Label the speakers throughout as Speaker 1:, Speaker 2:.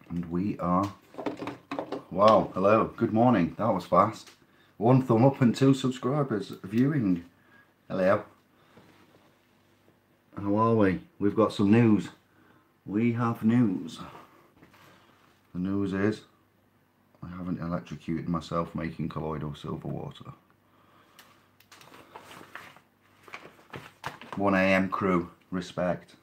Speaker 1: And we are, wow, hello, good morning, that was fast. 1 thumb up and 2 subscribers viewing. Hello. How are we? We've got some news. We have news. The news is, I haven't electrocuted myself making colloidal silver water. 1 AM crew, respect.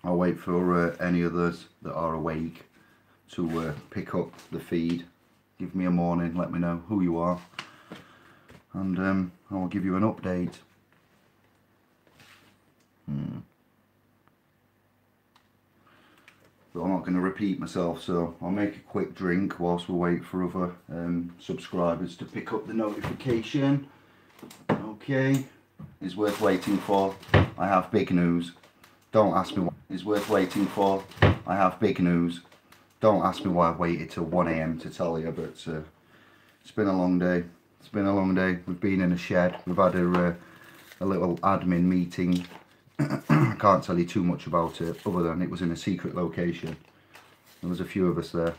Speaker 1: I'll wait for any others that are awake to pick up the feed. Give me a morning, let me know who you are, and I'll give you an update. But I'm not going to repeat myself, so I'll make a quick drink whilst we wait for other subscribers to pick up the notification. Okay, it's worth waiting for. I have big news. Don't ask me what is worth waiting for. I have big news. Don't ask me why I waited till 1 AM to tell you, but it's been a long day. It's been a long day. We've been in a shed. We've had a little admin meeting. I can't tell you too much about it, other than it was in a secret location. There was a few of us there.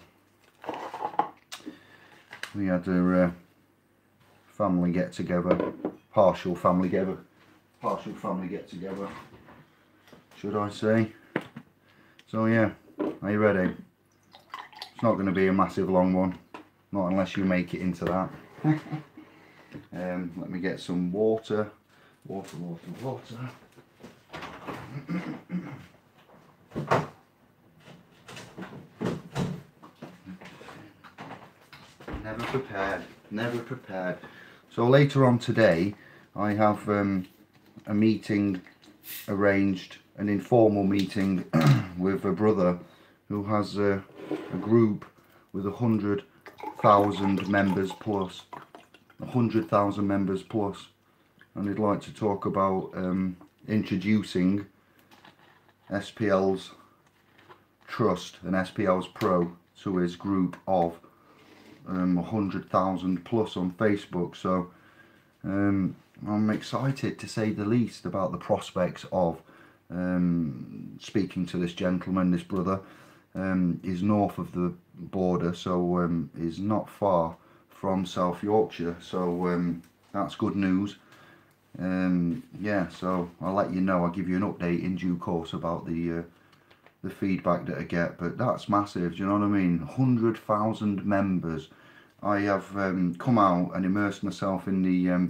Speaker 1: We had a family get together, partial family get together, should I say. So yeah, are you ready? It's not going to be a massive long one, not unless you make it into that. Let me get some water. Never prepared. So later on today I have a meeting arranged, an informal meeting with a brother who has a group with 100,000 members plus. 100,000 members plus, and he'd like to talk about introducing SPL's Trust and SPL's Pro to his group of 100,000 plus on Facebook. So I'm excited, to say the least, about the prospects of speaking to this gentleman. This brother is north of the border, so is not far from South Yorkshire, so that's good news. Yeah, so I'll let you know. I'll give you an update in due course about the feedback that I get, but that's massive. Do you know what I mean? 100,000 members. I have come out and immersed myself in the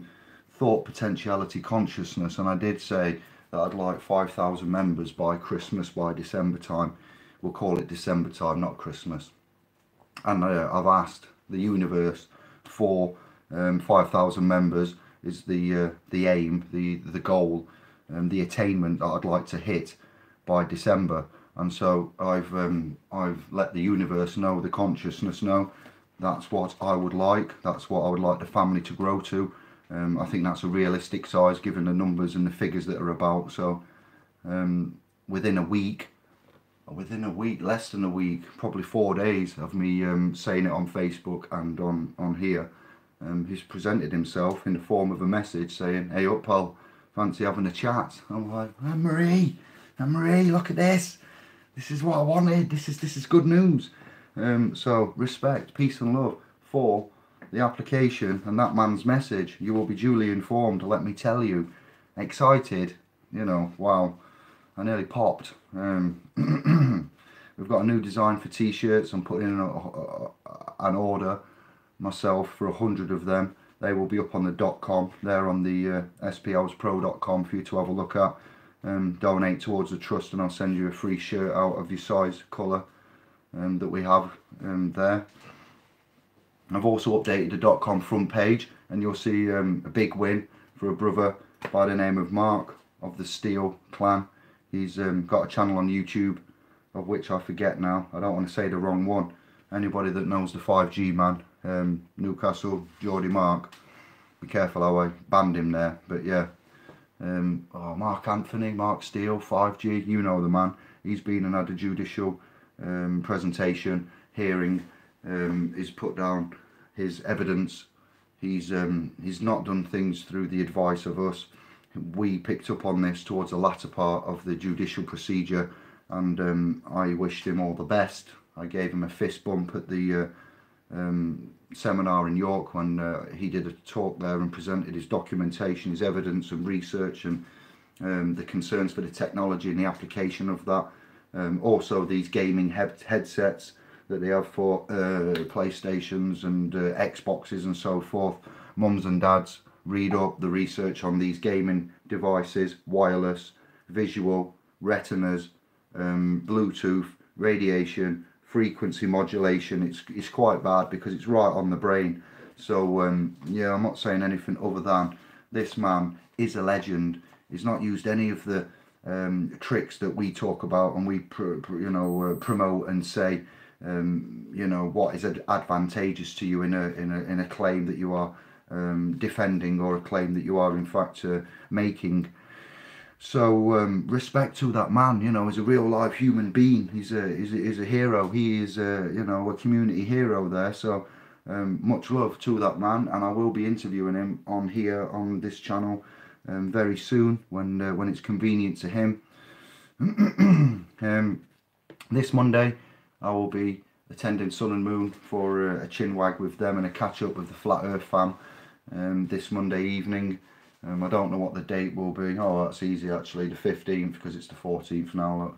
Speaker 1: thought potentiality consciousness, and I did say that I'd like 5,000 members by Christmas, by December time. We'll call it December time, not Christmas. And I've asked the universe for 5,000 members is the aim, the goal, the attainment that I'd like to hit by December. And so I've let the universe know, the consciousness know, that's what I would like. That's what I would like the family to grow to. I think that's a realistic size given the numbers and the figures that are about. So within a week, less than a week, probably 4 days of me saying it on Facebook and on here, he's presented himself in the form of a message saying, "Hey up pal, fancy having a chat?" I'm like, Anne-Marie, look at this. This is what I wanted. This is good news. So respect, peace and love for the application and that man's message. You will be duly informed, let me tell you. Excited, you know, wow. I nearly popped. We've got a new design for t-shirts. I'm putting in an order myself for 100 of them. They will be up on the .com. They're on the splspro.com for you to have a look at. Donate towards the trust, and I'll send you a free shirt out of your size, colour that we have there. I've also updated the .com front page, and you'll see a big win for a brother by the name of Mark of the Steel Clan. He's got a channel on YouTube, of which I forget now. I don't want to say the wrong one. Anybody that knows the 5G man, Newcastle, Geordie Mark, be careful how I banned him there. But yeah, Mark Anthony, Mark Steele, 5G, you know the man. He's been and had a judicial presentation, hearing. He's put down his evidence. He's not done things through the advice of us. We picked up on this towards the latter part of the judicial procedure, and I wished him all the best. I gave him a fist bump at the seminar in York when he did a talk there and presented his documentation, his evidence and research, and the concerns for the technology and the application of that. Also these gaming headsets that they have for PlayStations and Xboxes and so forth. Mums and dads, read up the research on these gaming devices: wireless, visual, retinas, Bluetooth, radiation, frequency modulation. It's quite bad because it's right on the brain. So yeah, I'm not saying anything other than this man is a legend. He's not used any of the tricks that we talk about and we promote and say what is advantageous to you in a claim that you are defending, or a claim that you are in fact making. So respect to that man. He's a real live human being. He's a hero. He is a community hero there. So much love to that man, and I will be interviewing him on here on this channel very soon when it's convenient to him. This Monday I will be attending Sun and Moon for a chin wag with them and a catch up with the Flat Earth fam this Monday evening. I don't know what the date will be. Oh, that's easy actually, the 15th, because it's the 14th now.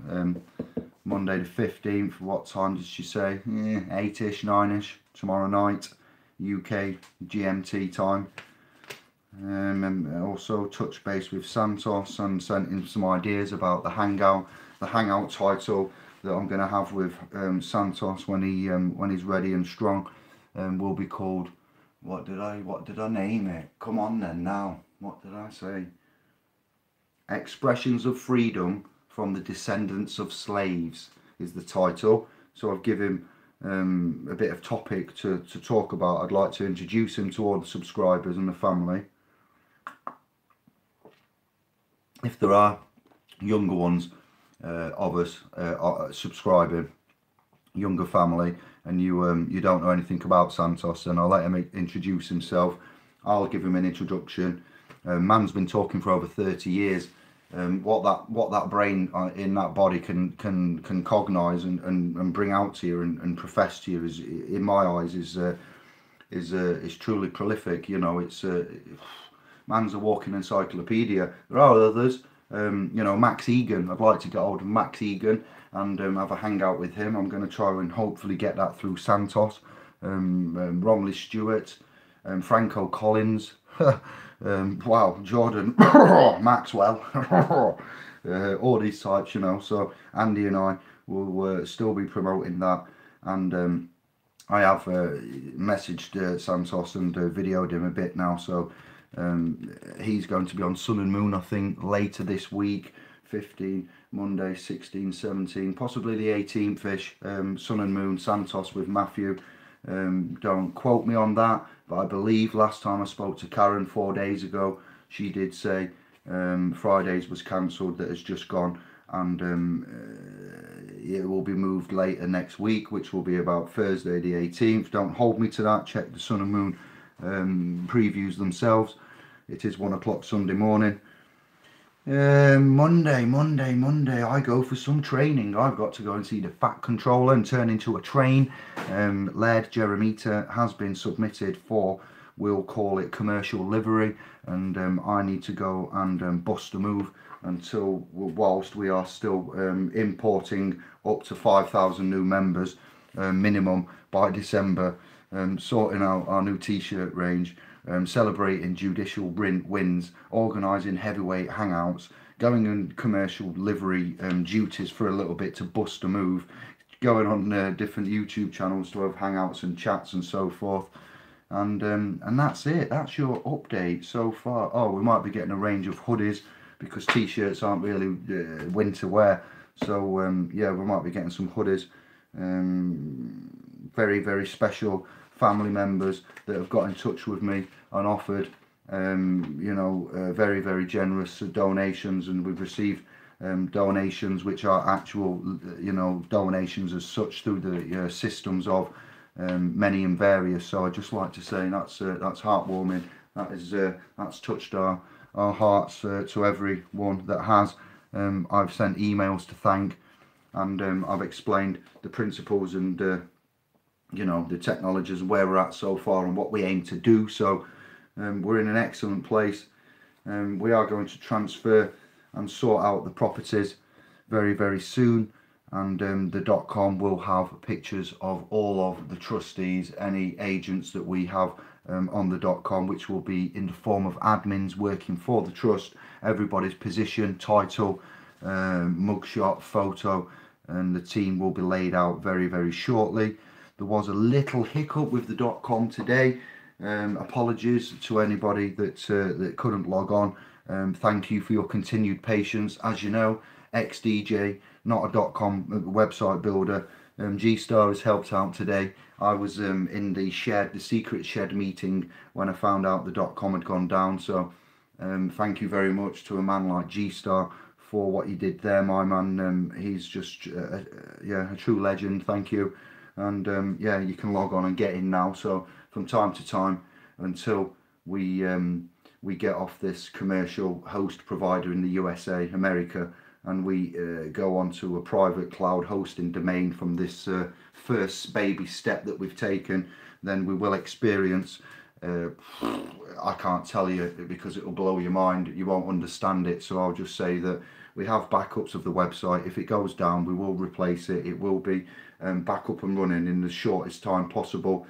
Speaker 1: Monday the 15th. What time did she say? 8ish, 9ish tomorrow night, UK GMT time. And also touch base with Santos and sent him some ideas about the hangout title that I'm going to have with Santos when he's ready and strong, will be called, what did I name it? Come on then now. What did I say? Expressions of Freedom from the Descendants of Slaves is the title. So I've given him a bit of topic to talk about. I'd like to introduce him to all the subscribers and the family. If there are younger ones of us subscribing, younger family, and you don't know anything about Santos, then I'll let him introduce himself. I'll give him an introduction. Man's been talking for over 30 years. What that brain in that body can cognize and bring out to you and profess to you is, in my eyes, is truly prolific. It's man's a walking encyclopedia. There are others. Max Egan. I'd like to get hold of Max Egan and have a hangout with him. I'm going to try and hopefully get that through Santos. Romley Stewart, Franco Collins. Wow, Jordan Maxwell, all these types, so Andy and I will still be promoting that, and I have messaged Santos and videoed him a bit now, so he's going to be on Sun and Moon, I think, later this week, 15, Monday, 16, 17, possibly the 18th-ish, Sun and Moon, Santos with Matthew. Don't quote me on that, but I believe last time I spoke to Karen 4 days ago, she did say Fridays was cancelled, that has just gone, and it will be moved later next week, which will be about Thursday the 18th. Don't hold me to that. Check the Sun and Moon previews themselves. It is 1 o'clock Sunday morning. Monday, I go for some training. I've got to go and see the Fat Controller and turn into a train. Laird Jeremita has been submitted for, we'll call it, commercial livery, and I need to go and bust a move until, whilst we are still importing up to 5,000 new members minimum by December, sorting out our new t-shirt range, celebrating judicial wins, organising heavyweight hangouts, going in commercial livery duties for a little bit to bust a move, going on different YouTube channels to have hangouts and chats and so forth, and that's it. That's your update so far. Oh, we might be getting a range of hoodies because t-shirts aren't really winter wear, so yeah, we might be getting some hoodies. Very, very special family members that have got in touch with me and offered very, very generous donations, and we've received donations which are actual donations as such through the systems of many and various. So I'd just like to say that's heartwarming. That's touched our hearts to everyone that has. I've sent emails to thank and I've explained the principles and you know, the technologies and where we're at so far and what we aim to do. So we're in an excellent place. We are going to transfer and sort out the properties very, very soon, and the .com will have pictures of all of the trustees, any agents that we have on the .com, which will be in the form of admins working for the trust, everybody's position, title, mugshot, photo, and the team will be laid out very, very shortly. There was a little hiccup with the .com today. Apologies to anybody that couldn't log on. Thank you for your continued patience. As you know, XDJ, not a .com website builder. G-Star has helped out today. I was in the secret shed meeting when I found out the .com had gone down. So thank you very much to a man like G-Star for what you did there, my man. He's just yeah, a true legend. Thank you. And yeah, you can log on and get in now. So from time to time, until we get off this commercial host provider in the USA, America, and we go on to a private cloud hosting domain from this first baby step that we've taken, then we will experience, I can't tell you because it'll blow your mind, you won't understand it, so I'll just say that we have backups of the website. If it goes down, we will replace it. It will be back up and running in the shortest time possible.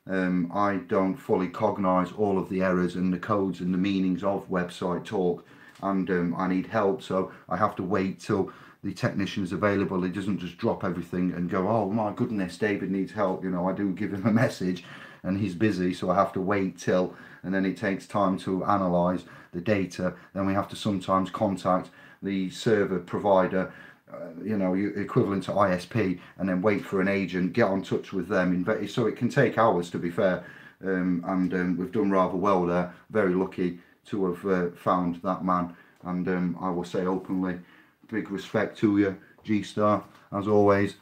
Speaker 1: I don't fully cognise all of the errors and the codes and the meanings of website talk, and I need help, so I have to wait till the technician is available. He doesn't just drop everything and go, oh my goodness, David needs help. You know, I do give him a message and he's busy, so I have to wait till, and then it takes time to analyse the data. Then we have to sometimes contact the server provider, you know, equivalent to ISP, and then wait for an agent, get on touch with them. So it can take hours, to be fair, and we've done rather well there. Very lucky to have found that man, and I will say openly, big respect to you, G-Star, as always.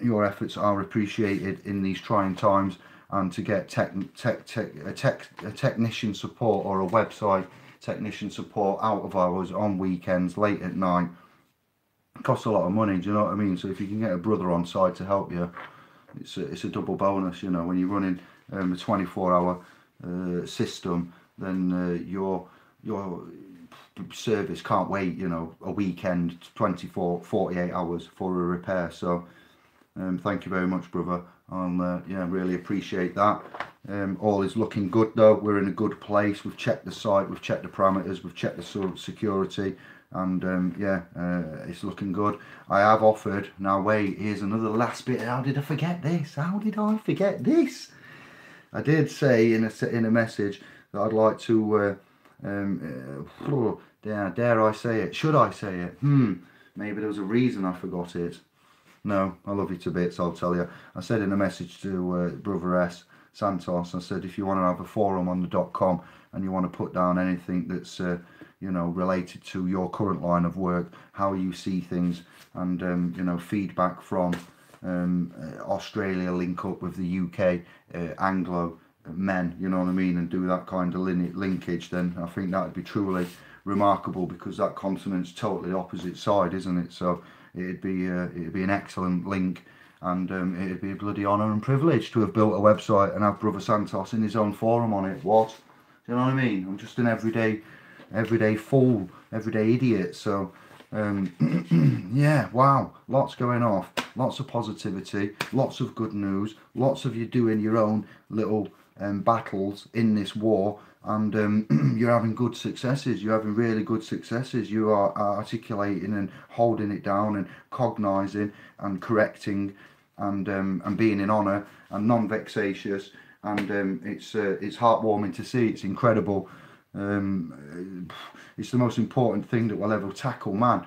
Speaker 1: Your efforts are appreciated in these trying times, and to get a technician support or a website technician support out of hours on weekends late at night costs a lot of money, do you know what I mean? So if you can get a brother on side to help you, it's a double bonus, you know. When you're running a 24-hour system, then your service can't wait, you know, a weekend, 48 hours for a repair. So thank you very much, brother. Yeah, really appreciate that. All is looking good though. We're in a good place. We've checked the site, we've checked the parameters, we've checked the security, and yeah, it's looking good. I have offered, now wait, here's another last bit. How did I forget this? How did I forget this? I did say in a message that I'd like to dare I say it? Should I say it? Maybe there was a reason I forgot it. No, I love you to bits, I'll tell you. I said in a message to Brother S. Santos, I said, if you want to have a forum on the .com and you want to put down anything that's, you know, related to your current line of work, how you see things, and, you know, feedback from Australia, link up with the UK, Anglo men, you know what I mean, and do that kind of linkage, then I think that would be truly remarkable, because that continent's totally opposite side, isn't it? So it'd be an excellent link, and it'd be a bloody honour and privilege to have built a website and have Brother Santos in his own forum on it. What? Do you know what I mean? I'm just an everyday fool, everyday idiot. So yeah, wow, lots going off, lots of positivity, lots of good news, lots of you doing your own little battles in this war, and you're having good successes. You're having really good successes. You are articulating and holding it down and cognising and correcting, and being in honour and non-vexatious, and it's heartwarming to see. It's incredible. It's the most important thing that we'll ever tackle, man.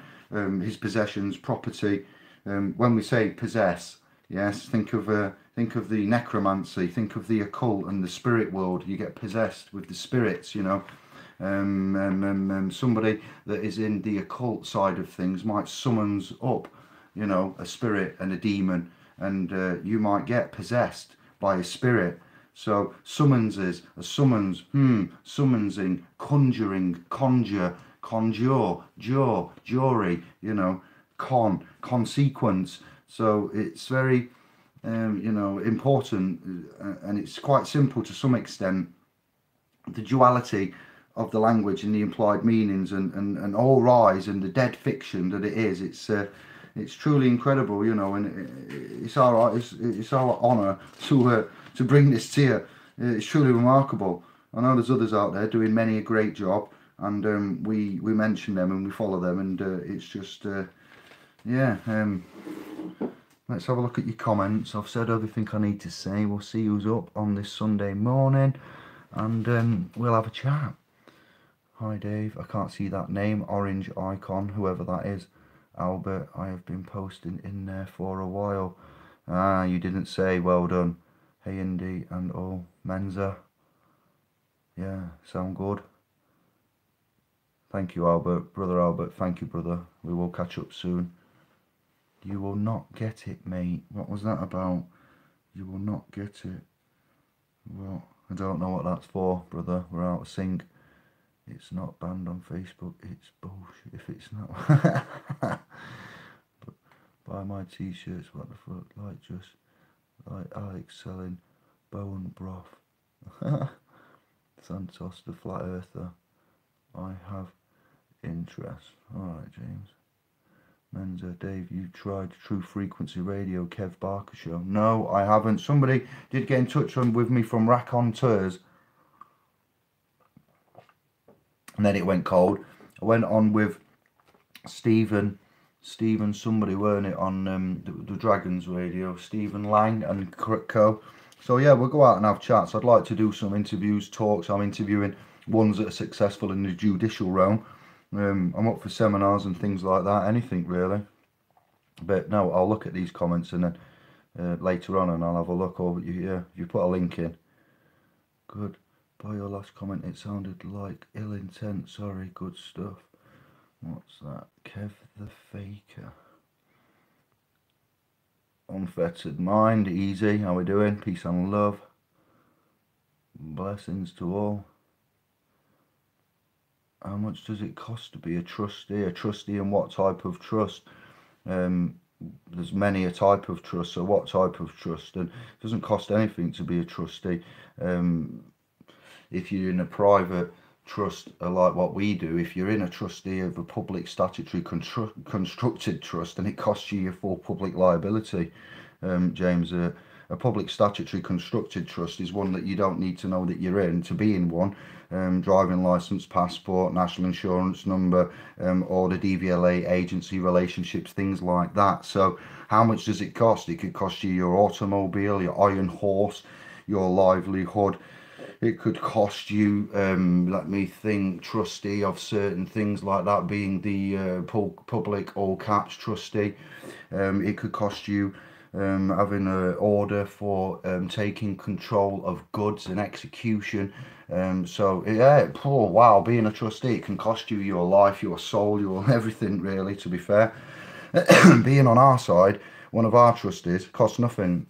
Speaker 1: His possessions, property. When we say possess, yes, think of the necromancy, think of the occult and the spirit world. You get possessed with the spirits, you know. Somebody that is in the occult side of things might summons up, you know, a spirit and a demon, and you might get possessed by a spirit. So summonses, a summons, summonsing, conjuring, conjure, conjure, jury, you know, consequence. So it's very you know, important, and it's quite simple to some extent. The duality of the language and the implied meanings, and all rise and the dead fiction that it is. It's truly incredible, you know, and it's our honour to bring this to you. It's truly remarkable. I know there's others out there doing many a great job, and we mention them and we follow them, and it's just yeah. Let's have a look at your comments. I've said everything I need to say. We'll see who's up on this Sunday morning, and we'll have a chat. Hi Dave, I can't see that name, orange icon, whoever that is. Albert, I have been posting in there for a while. Ah, you didn't say, well done. Hey Indy and all, Menza. Yeah, sound good. Thank you Albert, brother Albert, thank you brother. We will catch up soon. You will not get it, mate. What was that about? You will not get it. Well, I don't know what that's for, brother. We're out of sync. It's not banned on Facebook. It's bullshit if it's not. But buy my t-shirts, what the fuck, like just like Alex selling bone broth. Santos the flat earther. I have interest. Alright, James. Menza, Dave, you tried True Frequency Radio, Kev Barker show. No, I haven't. Somebody did get in touch with me from Raconteurs, and then it went cold. I went on with Stephen somebody, weren't it, on the Dragons Radio, Stephen Lang and Co. So yeah, we'll go out and have chats. I'd like to do some interviews, talks. I'm interviewing ones that are successful in the judicial realm. I'm up for seminars and things like that, anything really. But no, I'll look at these comments and then later on, and I'll have a look over you. Yeah, you put a link in. Good. By your last comment, it sounded like ill intent. Sorry, good stuff. What's that? Kev the Faker. Unfettered Mind, easy. How we doing? Peace and love. Blessings to all. How much does it cost to be a trustee? A trustee, and what type of trust? There's many a type of trust, so what type of trust? And it doesn't cost anything to be a trustee. If you're in a private trust, like what we do, if you're in a trustee of a public statutory constructed trust, then it costs you your full public liability. James, a public statutory constructed trust is one that you don't need to know that you're in to be in one. Driving license, passport, national insurance number, or the DVLA agency relationships, things like that. So how much does it cost? It could cost you your automobile, your iron horse, your livelihood. It could cost you, let me think, trustee of certain things like that, being the public all caps trustee. It could cost you having an order for taking control of goods and execution. So yeah, oh wow, being a trustee, it can cost you your life, your soul, your everything really, to be fair. Being on our side, one of our trustees, costs nothing.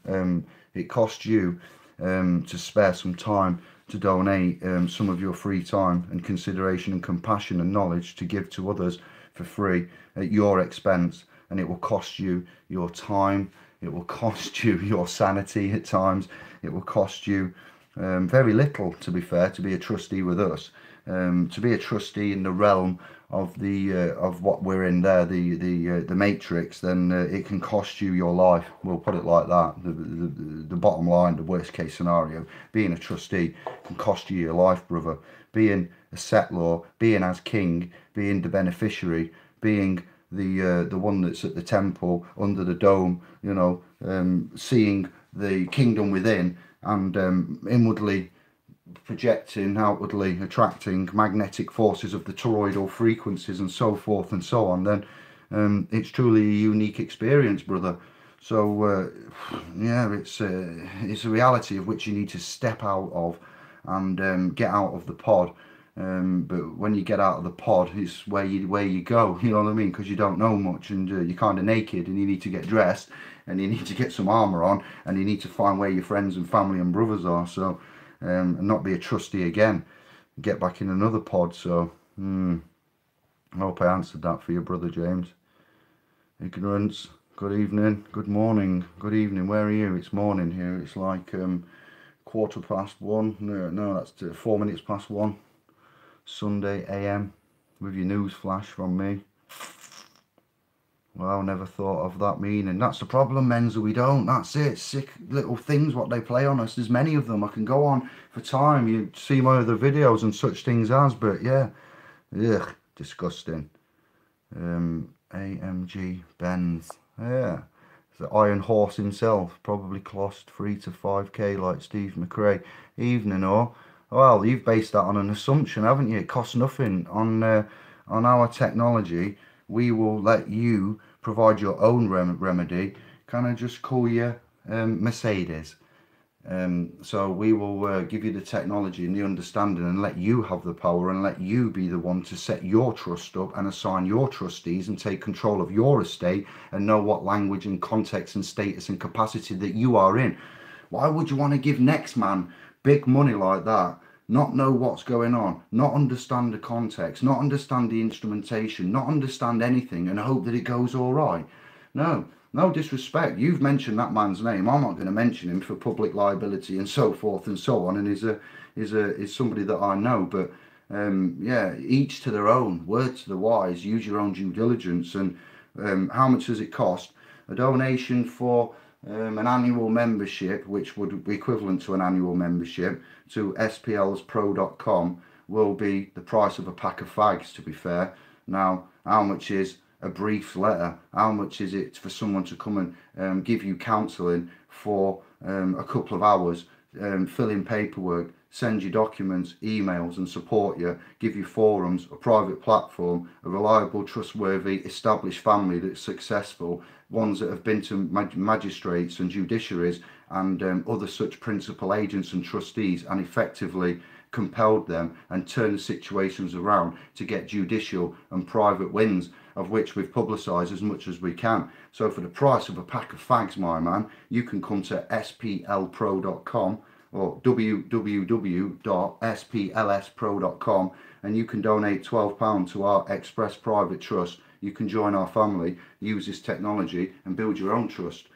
Speaker 1: It costs you to spare some time to donate some of your free time and consideration and compassion and knowledge to give to others for free at your expense. And it will cost you your time, it will cost you your sanity at times, it will cost you very little, to be fair, to be a trustee with us. To be a trustee in the realm of the of what we're in there, the matrix, then it can cost you your life. We'll put it like that. The bottom line, the worst case scenario, being a trustee can cost you your life, brother. Being a settlor, being as king, being the beneficiary, being the one that's at the temple under the dome, you know, seeing the kingdom within, and inwardly projecting, outwardly attracting magnetic forces of the toroidal frequencies and so forth and so on, then it's truly a unique experience, brother. So yeah, it's a reality of which you need to step out of and get out of the pod. But when you get out of the pod, it's where you go, you know what I mean, because you don't know much, and you're kind of naked, and you need to get dressed, and you need to get some armor on, and you need to find where your friends and family and brothers are. So and not be a trustee again, get back in another pod. So I hope I answered that for your brother, James. Ignorance. Good evening, good morning, good evening. Where are you? It's morning here. It's like 1:15. No, that's 4 minutes past 1. Sunday AM with your news flash from me. Well, never thought of that meaning. That's the problem, Menza. We don't. That's it. Sick little things what they play on us. There's many of them. I can go on for time. You see my other videos and such things as, but yeah. Ugh, disgusting. AMG Benz. Yeah. The Iron Horse himself. Probably cost 3 to 5k like Steve McRae. Evening or... Well, you've based that on an assumption, haven't you? It costs nothing. On our technology, we will let you provide your own remedy. Can I just call you Mercedes? So we will give you the technology and the understanding and let you have the power and let you be the one to set your trust up and assign your trustees and take control of your estate and know what language and context and status and capacity that you are in. Why would you want to give next man big money like that, not know what's going on, not understand the context, not understand the instrumentation, not understand anything and hope that it goes all right? No disrespect. You've mentioned that man's name. I'm not going to mention him for public liability and so forth and so on. And is somebody that I know. But yeah, each to their own. Word to the wise. Use your own due diligence. And how much does it cost? A donation for an annual membership, which would be equivalent to an annual membership, to splspro.com will be the price of a pack of fags, to be fair. Now, how much is a brief letter? How much is it for someone to come and give you counselling for a couple of hours, fill in paperwork, send you documents, emails and support you, give you forums, a private platform, a reliable, trustworthy, established family that's successful, ones that have been to magistrates and judiciaries and other such principal agents and trustees and effectively compelled them and turned the situations around to get judicial and private wins, of which we've publicised as much as we can. So for the price of a pack of fags, my man, you can come to splpro.com or www.splspro.com and you can donate £12 to our Express Private Trust. You can join our family, use this technology and build your own trust.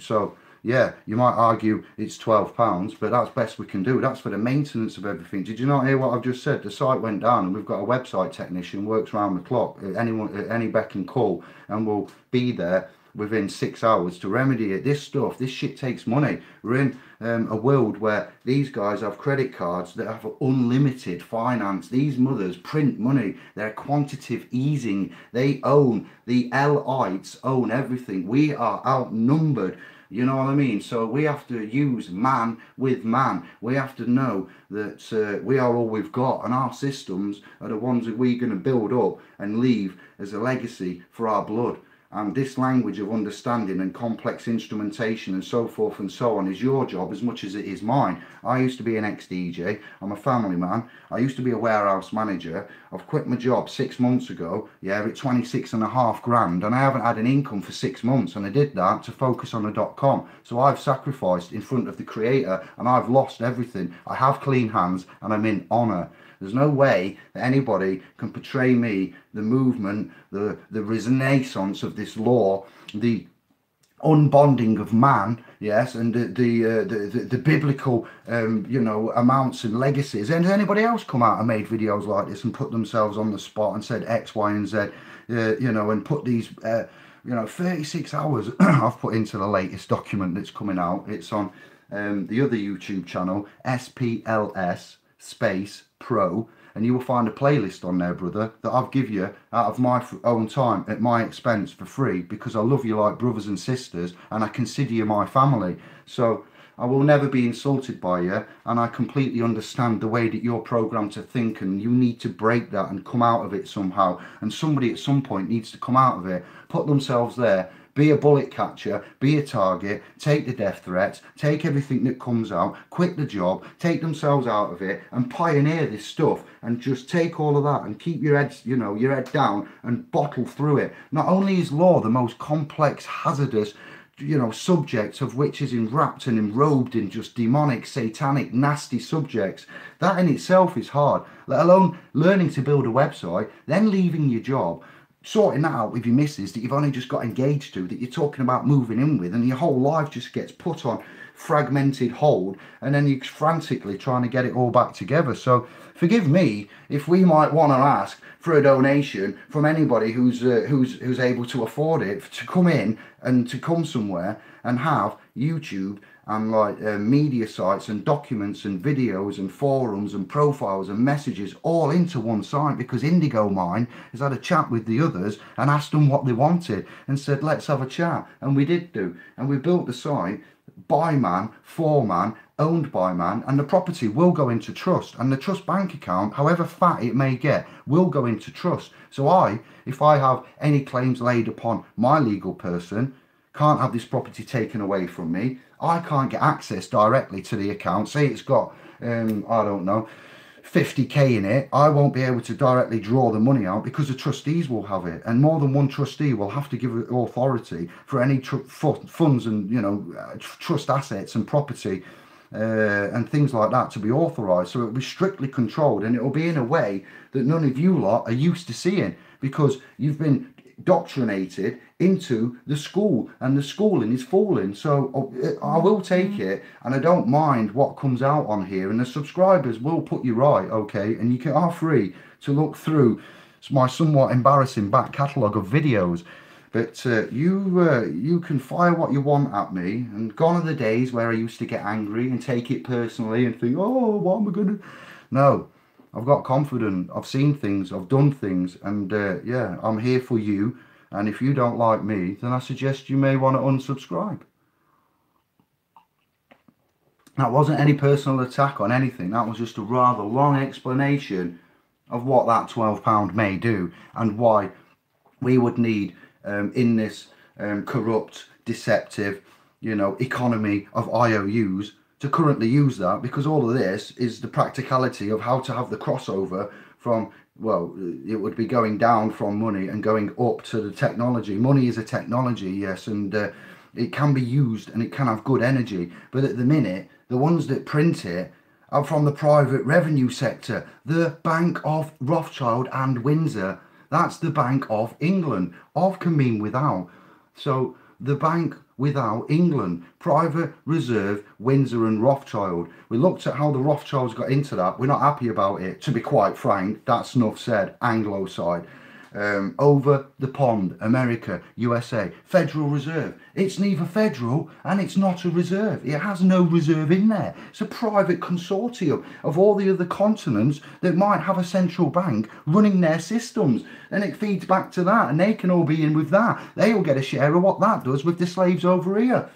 Speaker 1: So yeah, you might argue it's £12, but that's best we can do. That's for the maintenance of everything. Did you not hear what I've just said? The site went down and we've got a website technician, works round the clock. Anyone, at any beck and call, and will be there within 6 hours to remedy it. This shit takes money. We're in a world where these guys have credit cards that have unlimited finance. These mothers print money. They're quantitative easing. They own, the L-ites own everything. We are outnumbered. You know what I mean? So we have to use man with man. We have to know that we are all we've got, and our systems are the ones that we're going to build up and leave as a legacy for our blood. And this language of understanding and complex instrumentation and so forth and so on is your job as much as it is mine. I used to be an ex-DJ. I'm a family man. I used to be a warehouse manager. I've quit my job 6 months ago, yeah, at 26.5 grand, and I haven't had an income for 6 months, and I did that to focus on the .com. So I've sacrificed in front of the creator, and I've lost everything. I have clean hands, and I'm in honour. There's no way that anybody can portray me, the movement, the renaissance of this law, the unbonding of man, yes, and the biblical, you know, amounts and legacies. And anybody else come out and made videos like this and put themselves on the spot and said X, Y, and Z, you know, and put these, you know, 36 hours I've put into the latest document that's coming out. It's on the other YouTube channel, SPLS space Pro, and you will find a playlist on there, brother, that I've give you out of my own time at my expense for free, because I love you like brothers and sisters and I consider you my family. So I will never be insulted by you, and I completely understand the way that you're programmed to think, and you need to break that and come out of it somehow, and somebody at some point needs to come out of it, put themselves there, be a bullet catcher, be a target, take the death threats, take everything that comes out, quit the job, take themselves out of it and pioneer this stuff, and just take all of that and keep your head, you know, your head down and bottle through it. Not only is law the most complex, hazardous, you know, subject of which is enwrapped and enrobed in just demonic, satanic, nasty subjects, that in itself is hard, let alone learning to build a website, then leaving your job, sorting that out with your missus that you've only just got engaged to, that you're talking about moving in with, and your whole life just gets put on fragmented hold, and then you're frantically trying to get it all back together. So forgive me if we might want to ask for a donation from anybody who's able to afford it, to come in and to come somewhere and have YouTube and like media sites and documents and videos and forums and profiles and messages all into one site, because Indigo Mine has had a chat with the others and asked them what they wanted and said, let's have a chat. And we did do, and we built the site by man, for man, owned by man, and the property will go into trust, and the trust bank account, however fat it may get, will go into trust. So if I have any claims laid upon my legal person, can't have this property taken away from me. I can't get access directly to the account. Say it's got, I don't know, 50k in it. I won't be able to directly draw the money out because the trustees will have it, and more than one trustee will have to give authority for any funds and, you know, trust assets and property and things like that to be authorised. So it'll be strictly controlled, and it'll be in a way that none of you lot are used to seeing, because you've been indoctrinated into the school, and the schooling is falling. So I will take it, and I don't mind what comes out on here, and the subscribers will put you right, okay? And you are free to look through my somewhat embarrassing back catalogue of videos, but you can fire what you want at me, and gone are the days where I used to get angry and take it personally and think, oh, what am I gonna... No, I've got confidence, I've seen things, I've done things, and yeah, I'm here for you. And if you don't like me, then I suggest you may want to unsubscribe. That wasn't any personal attack on anything. That was just a rather long explanation of what that £12 may do, and why we would need, in this corrupt, deceptive, you know, economy of IOUs, to currently use that, because all of this is the practicality of how to have the crossover from, well, it would be going down from money and going up to the technology. Money is a technology, yes, and it can be used and it can have good energy, but at the minute, the ones that print it are from the private revenue sector. The Bank of Rothschild and Windsor, that's the Bank of England. Of can mean without. So the Bank without England, private reserve, Windsor and Rothschild. We looked at how the Rothschilds got into that. We're not happy about it, to be quite frank. That's enough said. Anglo side. Over the pond, America, USA, Federal Reserve. It's neither federal and it's not a reserve. It has no reserve in there. It's a private consortium of all the other continents that might have a central bank running their systems. And it feeds back to that, and they can all be in with that. They all get a share of what that does with the slaves over here.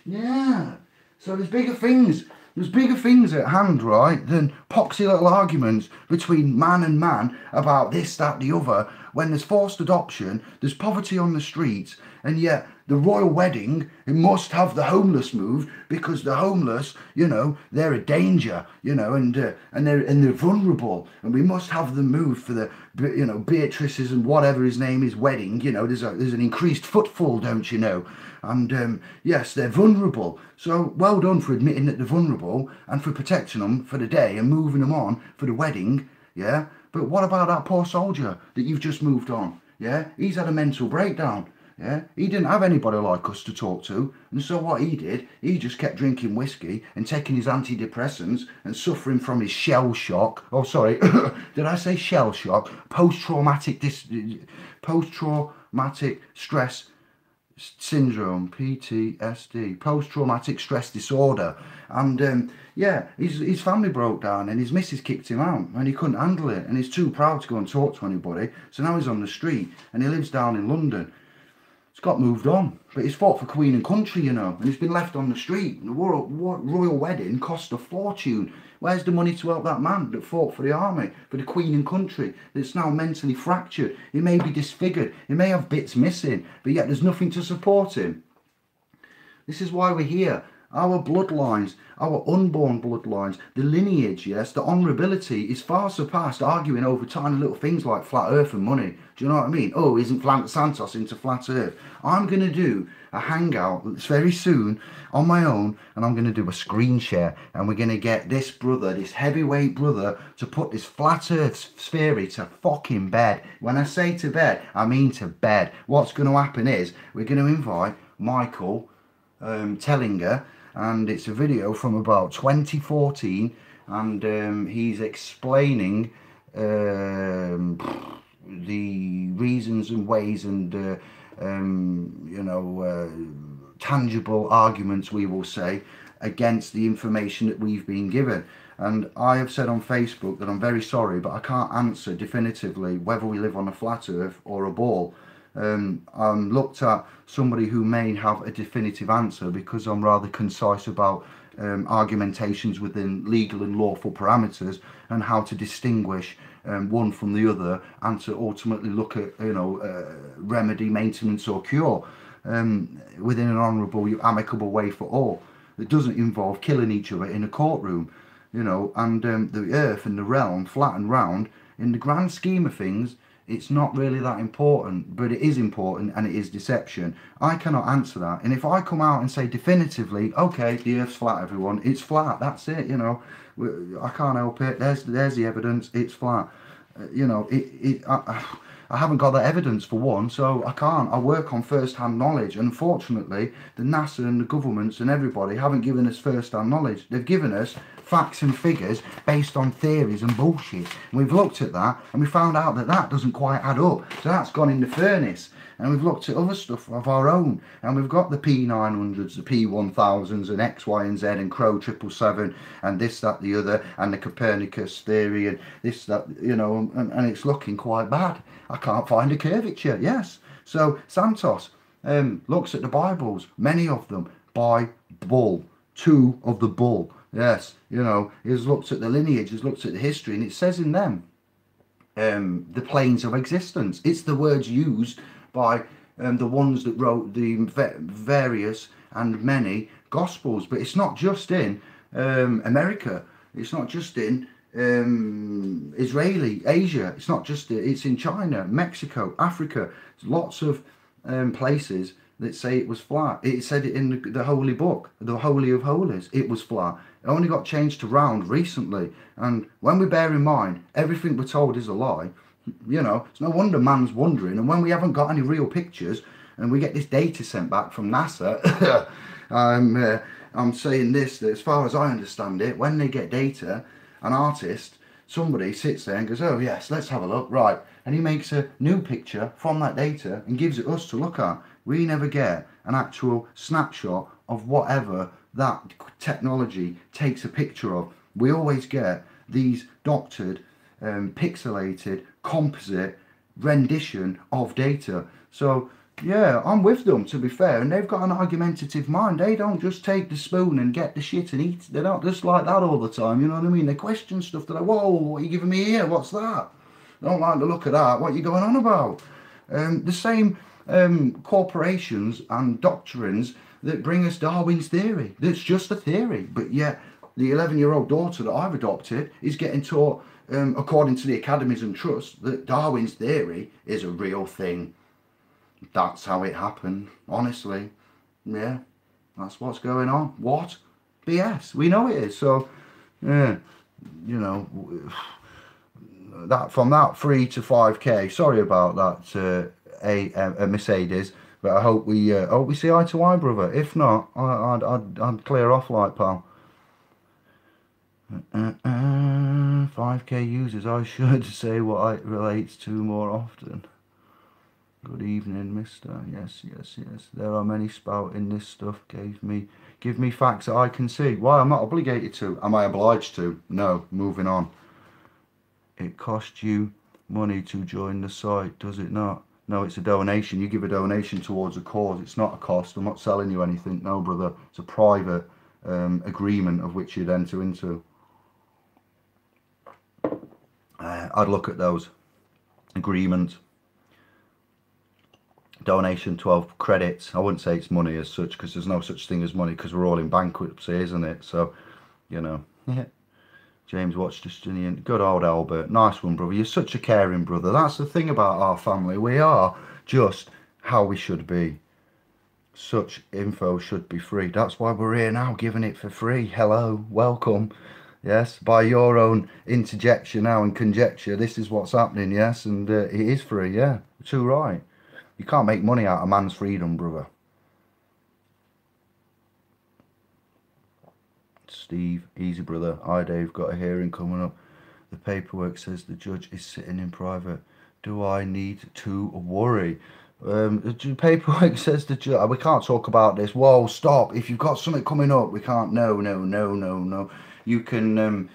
Speaker 1: Yeah. So there's bigger things. There's bigger things at hand, right, than poxy little arguments between man and man about this, that, the other, when there's forced adoption, there's poverty on the streets, and yet the royal wedding, it must have the homeless moved, because the homeless, you know, they're a danger, you know, and they're vulnerable, and we must have them moved for the, you know, Beatrice's and whatever his name is wedding. You know, there's an increased footfall, don't you know? And yes, they're vulnerable. So well done for admitting that they're vulnerable and for protecting them for the day and moving them on for the wedding. Yeah, but what about that poor soldier that you've just moved on? Yeah, he's had a mental breakdown. Yeah, he didn't have anybody like us to talk to, and so what he did, he just kept drinking whiskey and taking his antidepressants and suffering from his shell shock. Oh, sorry, did I say shell shock? Post-traumatic stress syndrome, PTSD, post-traumatic stress disorder. And yeah, his family broke down, and his missus kicked him out, and he couldn't handle it, and he's too proud to go and talk to anybody. So now he's on the street, and he lives down in London. He's got moved on, but he's fought for Queen and country, you know, and he's been left on the street. The royal wedding cost a fortune. Where's the money to help that man that fought for the army, for the Queen and country, that's now mentally fractured? He may be disfigured, he may have bits missing, but yet there's nothing to support him. This is why we're here. our bloodlines, our unborn bloodlines, the lineage, yes, the honourability is far surpassed arguing over tiny little things like flat earth and money. Do you know what I mean? Oh, isn't Santos into flat earth? I'm going to do a hangout very soon on my own, and I'm going to do a screen share, and we're going to get this brother, this heavyweight brother, to put this flat earth theory to fucking bed. When I say to bed, I mean to bed. What's going to happen is we're going to invite Michael Tellinger, and it's a video from about 2014, and he's explaining the reasons and ways and you know, tangible arguments, we will say, against the information that we've been given. And I have said on Facebook that I'm very sorry, but I can't answer definitively whether we live on a flat earth or a ball. I'm looked at somebody who may have a definitive answer because I'm rather concise about argumentations within legal and lawful parameters and how to distinguish one from the other, and to ultimately look at, you know, remedy, maintenance or cure within an honourable, amicable way for all. It doesn't involve killing each other in a courtroom, you know. And the earth and the realm, flat and round, in the grand scheme of things, it's not really that important, but it is important, and it is deception. I cannot answer that. And if I come out and say definitively, okay, the earth's flat, everyone, it's flat, that's it, you know, I can't help it, there's the evidence, it's flat. You know, I haven't got that evidence for one, so I can't. I work on first-hand knowledge. Unfortunately, the NASA and the governments and everybody haven't given us first-hand knowledge. They've given us facts and figures based on theories and bullshit. And we've looked at that, and we found out that that doesn't quite add up. So that's gone in the furnace. And we've looked at other stuff of our own, and we've got the P900s, the P1000s, and X, Y, and Z, and Crow 777, and this, that, the other, and the Copernicus theory, and this, that, you know, and it's looking quite bad. I can't find a curvature, yes. So Santos looks at the Bibles, many of them, by bull, two of the bull, yes. You know, he's looked at the lineage, he's looked at the history, and it says in them, the planes of existence. It's the words used by the ones that wrote the various and many Gospels. But it's not just in America. It's not just in Israeli, Asia. It's not just, it's in China, Mexico, Africa. There's lots of places that say it was flat. It said it in the Holy Book, the Holy of Holies, it was flat. It only got changed to round recently. And when we bear in mind everything we're told is a lie, you know, it's no wonder man's wondering. And when we haven't got any real pictures and we get this data sent back from NASA, I'm saying this, that as far as I understand it, when they get data, an artist, somebody sits there and goes, oh yes, let's have a look, right, and he makes a new picture from that data and gives it us to look at. We never get an actual snapshot of whatever that technology takes a picture of. We always get these doctored, pixelated, composite rendition of data. So yeah, I'm with them, to be fair, and they've got an argumentative mind. They don't just take the spoon and get the shit and eat. They're not just like that all the time, you know what I mean? They question stuff. They're like, whoa, what are you giving me here? What's that? I don't like the look of that. What are you going on about? The same corporations and doctrines that bring us Darwin's theory. That's just a theory, but yet the 11-year-old daughter that I've adopted is getting taught, according to the academies and trusts, that Darwin's theory is a real thing. That's how it happened, honestly. Yeah, that's what's going on. What? BS. We know it is. So, yeah, you know, that from that 3 to 5k. Sorry about that, a Mercedes. But I hope we see eye to eye, brother. If not, I'd clear off like pal. 5k users. I should say what it relates to more often. Good evening, mister. Yes. There are many spouting this stuff. Give me facts that I can see. Why? I'm not obligated to. Am I obliged to? No. Moving on. It costs you money to join the site, does it not? No, it's a donation. You give a donation towards a cause. It's not a cost. I'm not selling you anything. No, brother. It's a private agreement of which you'd enter into. I'd look at those agreements. donation, 12 credits. I wouldn't say it's money as such, because there's no such thing as money, because we're all in bankruptcy, isn't it? So, you know. Yeah. James watched Justinian. Good old Albert. Nice one, brother. You're such a caring brother. That's the thing about our family. We are just how we should be. Such info should be free. That's why we're here now, giving it for free. Hello, welcome. Yes, by your own interjection now and conjecture, this is what's happening, yes, and it is free, yeah. Too right. You can't make money out of man's freedom, brother. Steve, easy brother. Hi Dave, got a hearing coming up. The paperwork says the judge is sitting in private. Do I need to worry? The paperwork says the judge. We can't talk about this. Whoa, stop! If you've got something coming up, we can't. No. You can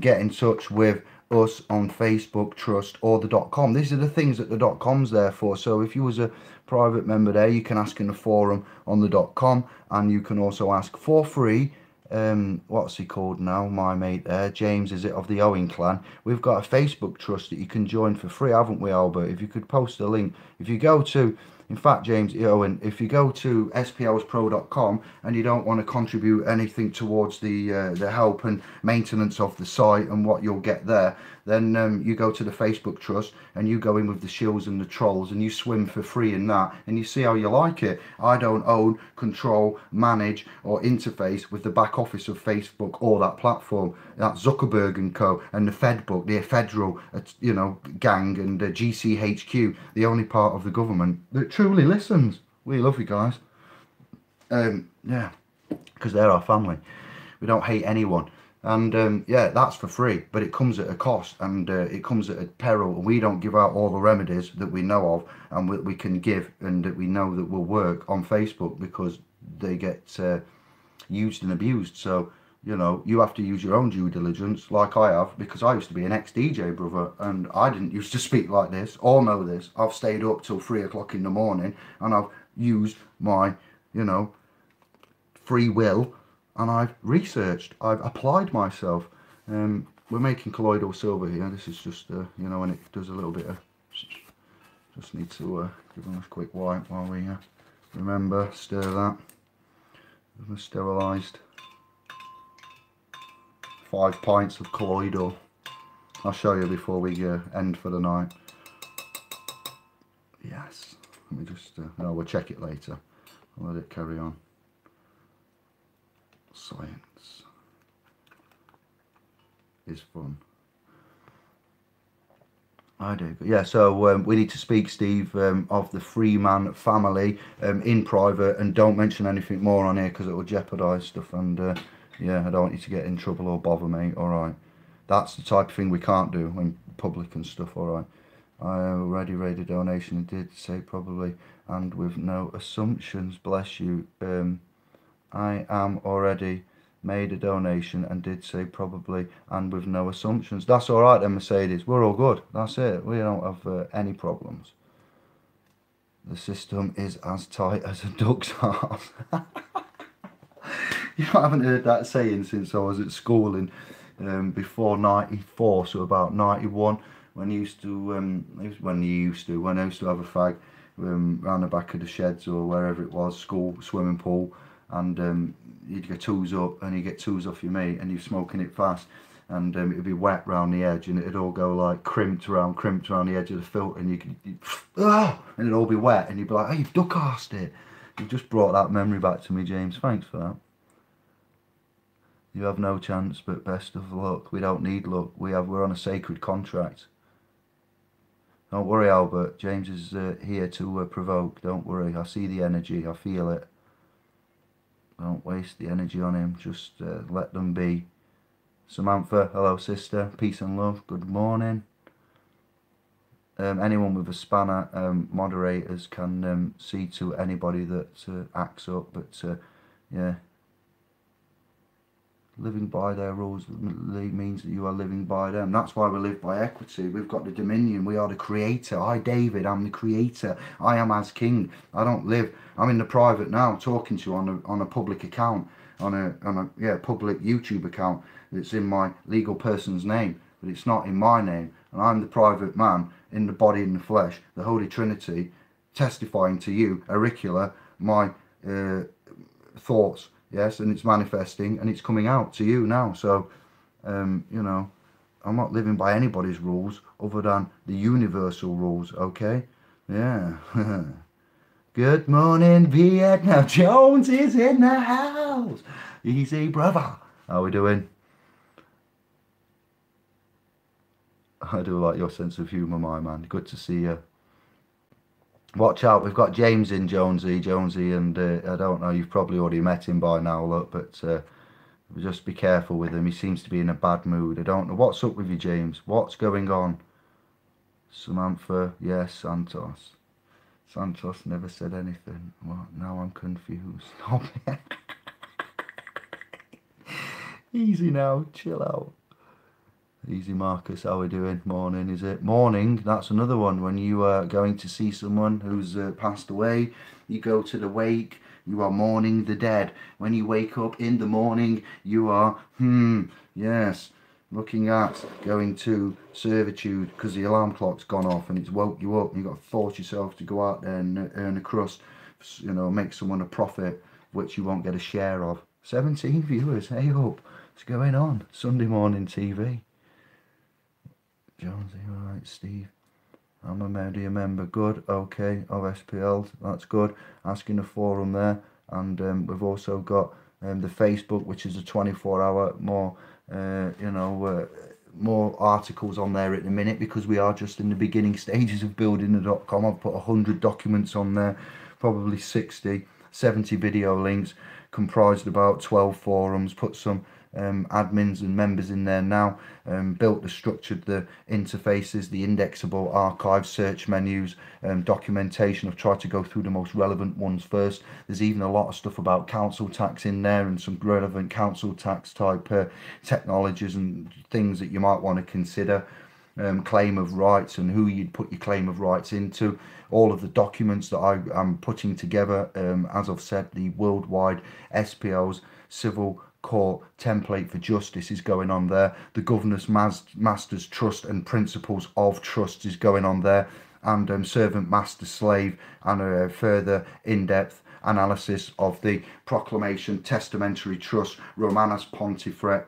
Speaker 1: get in touch with us on Facebook, Trust, or the .com. These are the things that the .com's there for. So if you was a private member there, you can ask in the forum on the .com, and you can also ask for free. What's he called now, my mate there, James, is it, of the Owen clan. We've got a Facebook trust that you can join for free, haven't we, Albert? If you could post a link, if you go to, in fact, James, Owen, if you go to splspro.com and you don't want to contribute anything towards the help and maintenance of the site and what you'll get there, then you go to the Facebook trust and you go in with the shills and the trolls and you swim for free in that, and you see how you like it. I don't own, control, manage or interface with the back office of Facebook or that platform. That's Zuckerberg and co, and the Fedbook, the federal gang, and GCHQ, the only part of the government that truly listens. We love you guys. Yeah, because they're our family. We don't hate anyone. And yeah, that's for free, but it comes at a cost, and it comes at a peril. We don't give out all the remedies that we know of and we can give and that we know that will work on Facebook, because they get used and abused. So, you know, you have to use your own due diligence, like I have, because I used to be an ex-DJ, brother, and I didn't used to speak like this or know this. I've stayed up till 3 o'clock in the morning, and I've used my, free will, and I've researched, I've applied myself. We're making colloidal silver here. This is just, when it does a little bit of, just need to give them a quick wipe while we remember, stir that. We've sterilised 5 pints of colloidal. I'll show you before we end for the night. Yes, let me just, no, we'll check it later. I'll let it carry on. Science is fun. I do. Yeah, so we need to speak, Steve, of the Freeman family in private, and don't mention anything more on here because it will jeopardise stuff, and yeah, I don't want you to get in trouble or bother me, alright? That's the type of thing we can't do in public and stuff, alright? I already read a donation and did say probably, and with no assumptions, bless you. I am already made a donation and did say probably, and with no assumptions. That's all right then, Mercedes. We're all good. That's it. We don't have any problems. The system is as tight as a duck's arse. You know, I haven't heard that saying since I was at school in before 94, so about 91, when I used to have a fag around the back of the sheds or wherever it was, school, swimming pool, and you'd get twos up and you get twos off your mate and you're smoking it fast, and it'd be wet round the edge and it'd all go like crimped around the edge of the filter, and and it'd all be wet and you'd be like, oh, you've duck-arsed it. You just brought that memory back to me, James. Thanks for that. You have no chance, but best of luck. We don't need luck. We're on a sacred contract. Don't worry, Albert. James is here to provoke. Don't worry. I see the energy. I feel it. Don't waste the energy on him. Just let them be. Samantha, hello sister. Peace and love. Good morning. Anyone with a spanner, moderators can see to anybody that acts up. But yeah, living by their rules means that you are living by them. That's why we live by equity. We've got the dominion. We are the creator. I, David, am the creator. I am as king. I don't live. I'm in the private now, talking to you on a public account, on a public YouTube account that's in my legal person's name, but it's not in my name. And I'm the private man in the body and the flesh, the Holy Trinity, testifying to you, auricular, my thoughts, yes, and it's manifesting and it's coming out to you now. So, you know, I'm not living by anybody's rules other than the universal rules, okay? Yeah. Good morning, Vietnam. Jones is in the house. Easy, brother. How we doing? I do like your sense of humour, my man. Good to see you. Watch out, we've got James in, Jonesy, and I don't know, you've probably already met him by now, look, but just be careful with him. He seems to be in a bad mood. I don't know. What's up with you, James? What's going on? Samantha, yes, Santos. Santos never said anything. What? Now I'm confused. Easy now, chill out. Easy, Marcus, how are we doing? Morning, is it? Morning, that's another one. When you are going to see someone who's passed away, you go to the wake, you are mourning the dead. When you wake up in the morning, you are, yes, looking at going to servitude because the alarm clock's gone off and it's woke you up and you've got to force yourself to go out there and earn a crust, you know, make someone a profit, which you won't get a share of. 17 viewers, hey up, what's going on? Sunday morning TV. Jonesy, alright, Steve. I'm a media member, good, okay, of SPL, that's good. Asking the forum there, and we've also got the Facebook, which is a 24-hour more, you know, more articles on there at the minute because we are just in the beginning stages of building the .com. I've put 100 documents on there, probably 60, 70 video links, comprised about 12 forums, put some admins and members in there now, built the structured the interfaces, the indexable archive search menus, documentation. I've tried to go through the most relevant ones first. There's even a lot of stuff about council tax in there and some relevant council tax type technologies and things that you might want to consider. Claim of rights and who you'd put your claim of rights into. All of the documents that I am putting together, as I've said, the worldwide SPL's civil court template for justice is going on there. The Governor's Masters Trust and Principles of Trust is going on there, and servant master slave, and a further in-depth analysis of the proclamation, testamentary trust, Romanus Pontifex,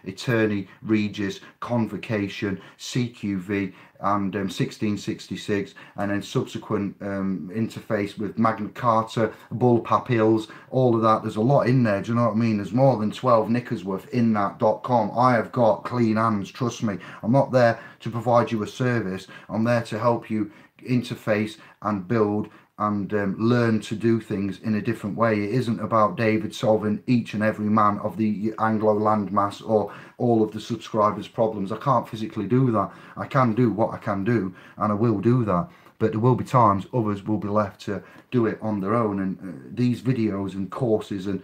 Speaker 1: Eterni Regis, convocation, CQV, and 1666, and then subsequent interface with Magna Carta, Bull Papils, all of that. There's a lot in there, do you know what I mean? There's more than 12 knickers worth in that .com. I have got clean hands, trust me. I'm not there to provide you a service. I'm there to help you interface and build and learn to do things in a different way. It isn't about David solving each and every man of the Anglo landmass or all of the subscribers' problems. I can't physically do that. I can do what I can do, and I will do that. But there will be times others will be left to do it on their own. And these videos and courses and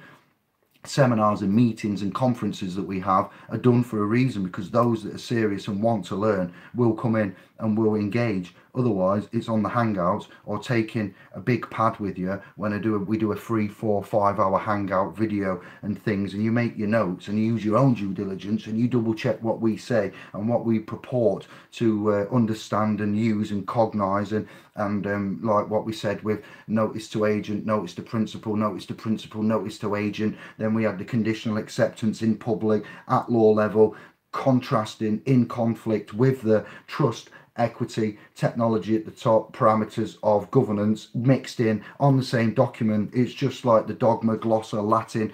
Speaker 1: seminars and meetings and conferences that we have are done for a reason, because those that are serious and want to learn will come in and will engage. Otherwise, it's on the Hangouts or taking a big pad with you when we do a 3, 4, 5 hour Hangout video and things, and you make your notes and you use your own due diligence and you double check what we say and what we purport to understand and use and cognize, and like what we said with notice to agent, notice to principal, notice to principal, notice to agent. Then we had the conditional acceptance in public at law level, contrasting in conflict with the trust, equity, technology at the top, parameters of governance mixed in on the same document. It's just like the dogma, glossa, Latin,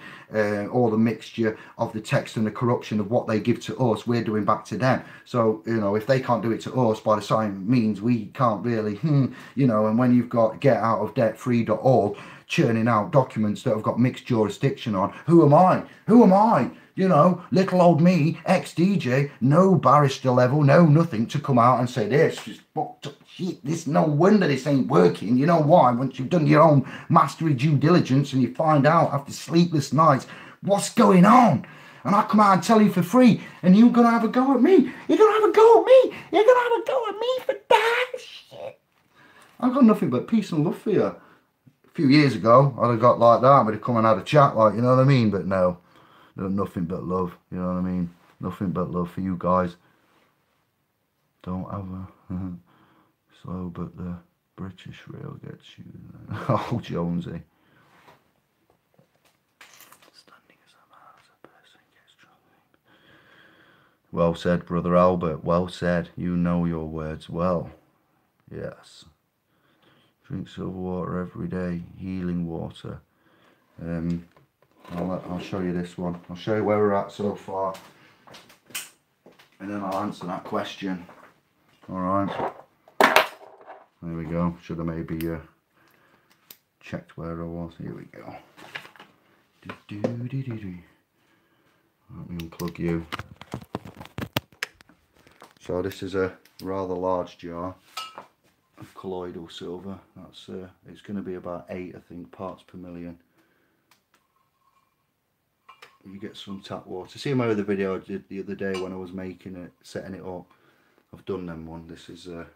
Speaker 1: or the mixture of the text and the corruption of what they give to us, we're doing back to them. So, you know, if they can't do it to us, by the same means, we can't really, you know. And when you've got getoutofdebtfree.org churning out documents that have got mixed jurisdiction on, who am I? Who am I? You know, little old me, ex-DJ, no barrister level, no nothing, to come out and say this is fucked up shit. This, no wonder this ain't working. You know why? Once you've done your own mastery due diligence and you find out after sleepless nights what's going on, and I come out and tell you for free, and you're gonna have a go at me. You're gonna have a go at me. You're gonna have a go at me for that shit. I've got nothing but peace and love for you. A few years ago, I'd have got like that. We'd have come and had a chat, like, you know what I mean? But no. Nothing but love, you know what I mean? Nothing but love for you guys. Don't have a slow but the British Rail gets you there. Oh, Jonesy. Standing as a man, as a person gets drunk. Well said, Brother Albert. Well said. You know your words well. Yes. Drink silver water every day. Healing water. I'll show you this one. I'll show you where we're at so far. And then I'll answer that question. Alright. There we go. Should have maybe checked where I was. Here we go. Let me unplug you. So this is a rather large jar of colloidal silver. That's it's going to be about 8, I think, parts per million. You get some tap water. See my other video I did the other day when I was making it, setting it up. I've done them one. This is a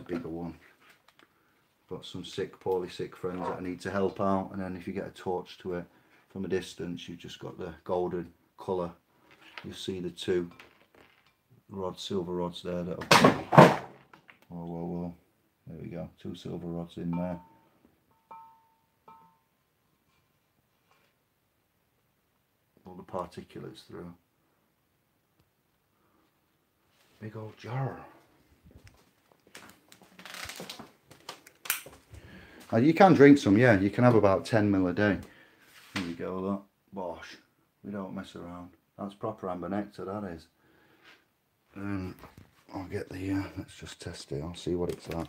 Speaker 1: bigger one. Got some poorly sick friends that I need to help out, and then if you get a torch to it from a distance, you've just got the golden colour. You'll see the 2 silver rods there that I've... Whoa. There we go. 2 silver rods in there. All the particulates through. Big old jar. You can drink some, yeah. You can have about 10 ml a day. Here we go, look. Bosh. We don't mess around. That's proper amber nectar, that is. I'll get the, let's just test it. I'll see what it's at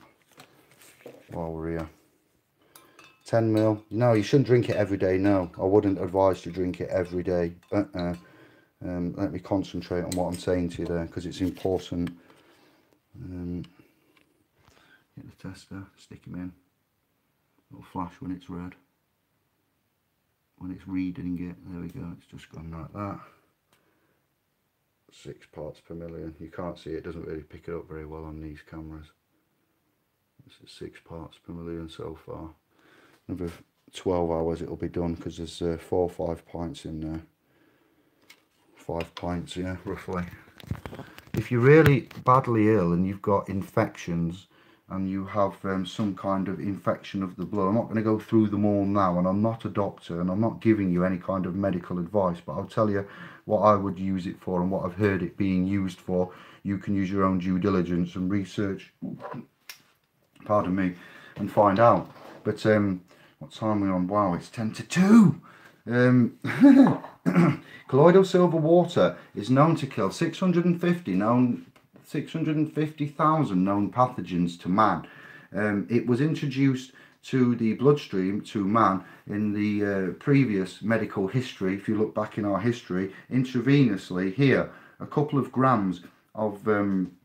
Speaker 1: while we're here. 10 ml. No, you shouldn't drink it every day, no. I wouldn't advise to drink it every day. Let me concentrate on what I'm saying to you there, because it's important. Get the tester, stick him in. It'll flash when it's red. When it's reading it, there we go, it's just gone like that. 6 parts per million. You can't see it, doesn't really pick it up very well on these cameras. This is 6 parts per million so far. Another 12 hours it'll be done, because there's 4 or 5 pints in there. 5 pints, yeah, roughly. If you're really badly ill and you've got infections and you have some kind of infection of the blood, I'm not going to go through them all now, and I'm not a doctor and I'm not giving you any kind of medical advice, but I'll tell you what I would use it for and what I've heard it being used for. You can use your own due diligence and research, pardon me, and find out. But what time are we on? Wow, it's 10 to 2. Colloidal silver water is known to kill 650,000 known pathogens to man. It was introduced to the bloodstream, to man, in the previous medical history. If you look back in our history, intravenously here, a couple of grams of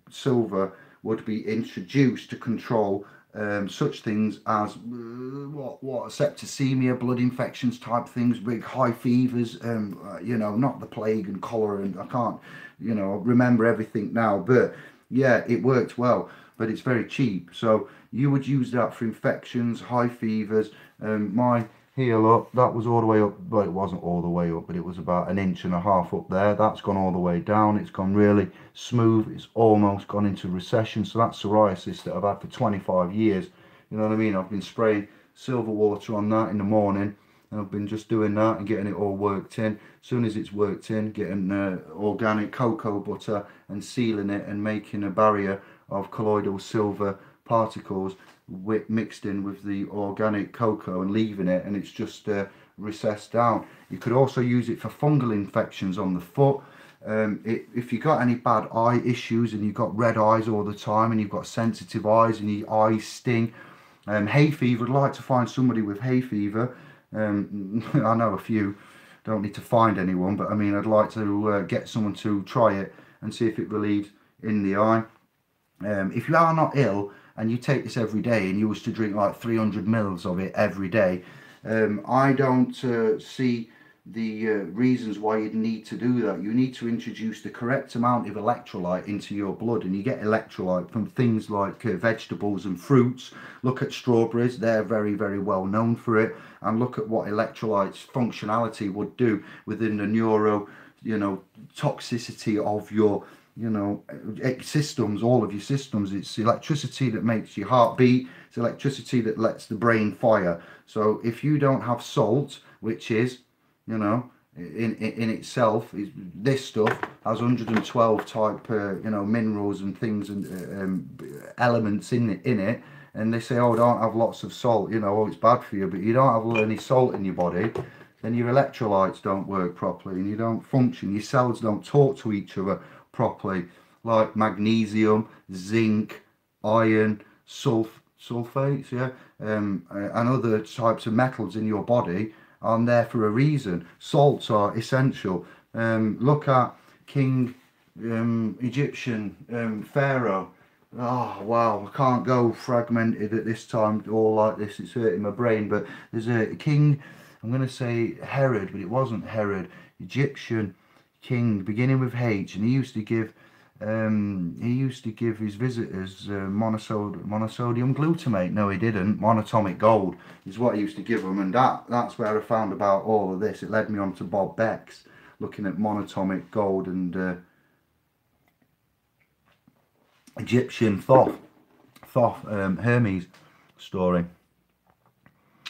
Speaker 1: silver would be introduced to control such things as septicemia, blood infections type things, big high fevers, you know, not the plague and cholera, and I can't, you know, remember everything now, but yeah, it worked well, but it's very cheap. So you would use that for infections, high fevers. My heel up, that was all the way up, well, it wasn't all the way up, but it was about 1.5 inches up there. That's gone all the way down. It's gone really smooth. It's almost gone into recession. So that's psoriasis that I've had for 25 years. You know what I mean? I've been spraying silver water on that in the morning, and I've been just doing that and getting it all worked in. As soon as it's worked in, getting organic cocoa butter and sealing it and making a barrier of colloidal silver particles mixed in with the organic cocoa and leaving it, and it's just recessed down. You could also use it for fungal infections on the foot. If you've got any bad eye issues and you've got red eyes all the time and you've got sensitive eyes and your eyes sting, hay fever, I'd like to find somebody with hay fever. I know a few, don't need to find anyone, but I mean, I'd like to get someone to try it and see if it relieves in the eye. If you are not ill and you take this every day and you was to drink like 300 mils of it every day, I don't see the reasons why you'd need to do that. You need to introduce the correct amount of electrolyte into your blood, and you get electrolyte from things like vegetables and fruits. Look at strawberries, they're very, very well known for it, and look at what electrolytes functionality would do within the neuro, you know, toxicity of your you know, systems, all of your systems. It's electricity that makes your heart beat. It's electricity that lets the brain fire. So if you don't have salt, which is, you know, in itself, is this stuff has 112 type, you know, minerals and things and elements in it. And they say, oh, don't have lots of salt, you know, oh, it's bad for you. But you don't have any salt in your body, then your electrolytes don't work properly and you don't function. Your cells don't talk to each other properly, like magnesium, zinc, iron, sulfates, yeah, and other types of metals in your body are there for a reason. Salts are essential. Look at King Egyptian Pharaoh. Oh wow, I can't go fragmented at this time all like this, it's hurting my brain. But there's a king, I'm going to say Herod, but it wasn't Herod. Egyptian king beginning with H, and he used to give his visitors monosodium glutamate. No, he didn't. Monatomic gold is what he used to give them, and that's where I found about all of this. It led me on to Bob Beck's, looking at monatomic gold and Egyptian Thoth, Hermes story.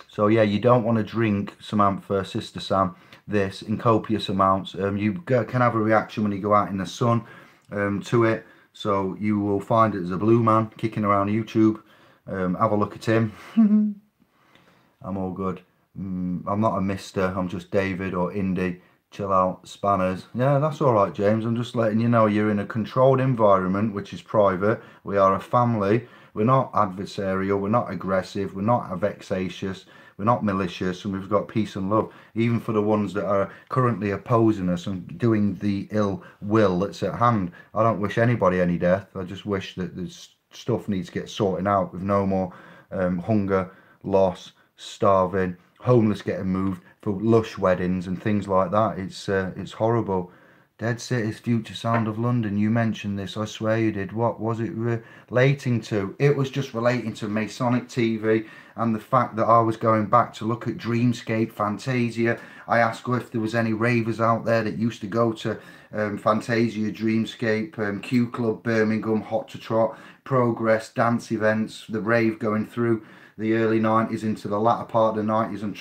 Speaker 1: So yeah, you don't want to drink Samantha, Sister Sam, this in copious amounts. You can have a reaction when you go out in the sun to it. So you will find it as a blue man kicking around YouTube. Have a look at him. I'm all good. I'm not a Mister, I'm just David or Indy. Chill out, spanners. Yeah, that's all right, James. I'm just letting you know you're in a controlled environment, which is private. We are a family. We're not adversarial. We're not aggressive. We're not vexatious. We're not malicious, and we've got peace and love, even for the ones that are currently opposing us and doing the ill will that's at hand. I don't wish anybody any death. I just wish that this stuff needs to get sorted out with no more hunger, loss, starving, homeless getting moved for lush weddings and things like that. It's horrible. Dead Cities, Future Sound of London. You mentioned this, I swear you did. What was it relating to? It was just relating to Masonic TV and the fact that I was going back to look at Dreamscape, Fantasia. I asked if there was any ravers out there that used to go to Fantasia, Dreamscape, Q Club, Birmingham, Hot to Trot, Progress, dance events, the rave going through the early 90s into the latter part of the 90s and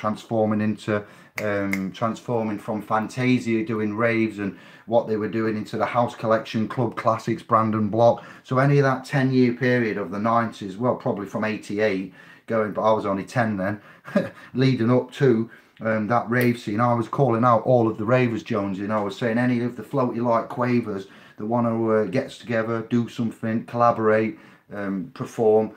Speaker 1: transforming from Fantasia, doing raves and what they were doing, into the House Collection, Club Classics, Brandon Block. So any of that 10-year period of the 90s, well, probably from 88 going, but I was only 10 then, leading up to that rave scene, I was calling out all of the ravers, Jonesy, and I was saying any of the floaty like quavers that want to get together, do something, collaborate, perform,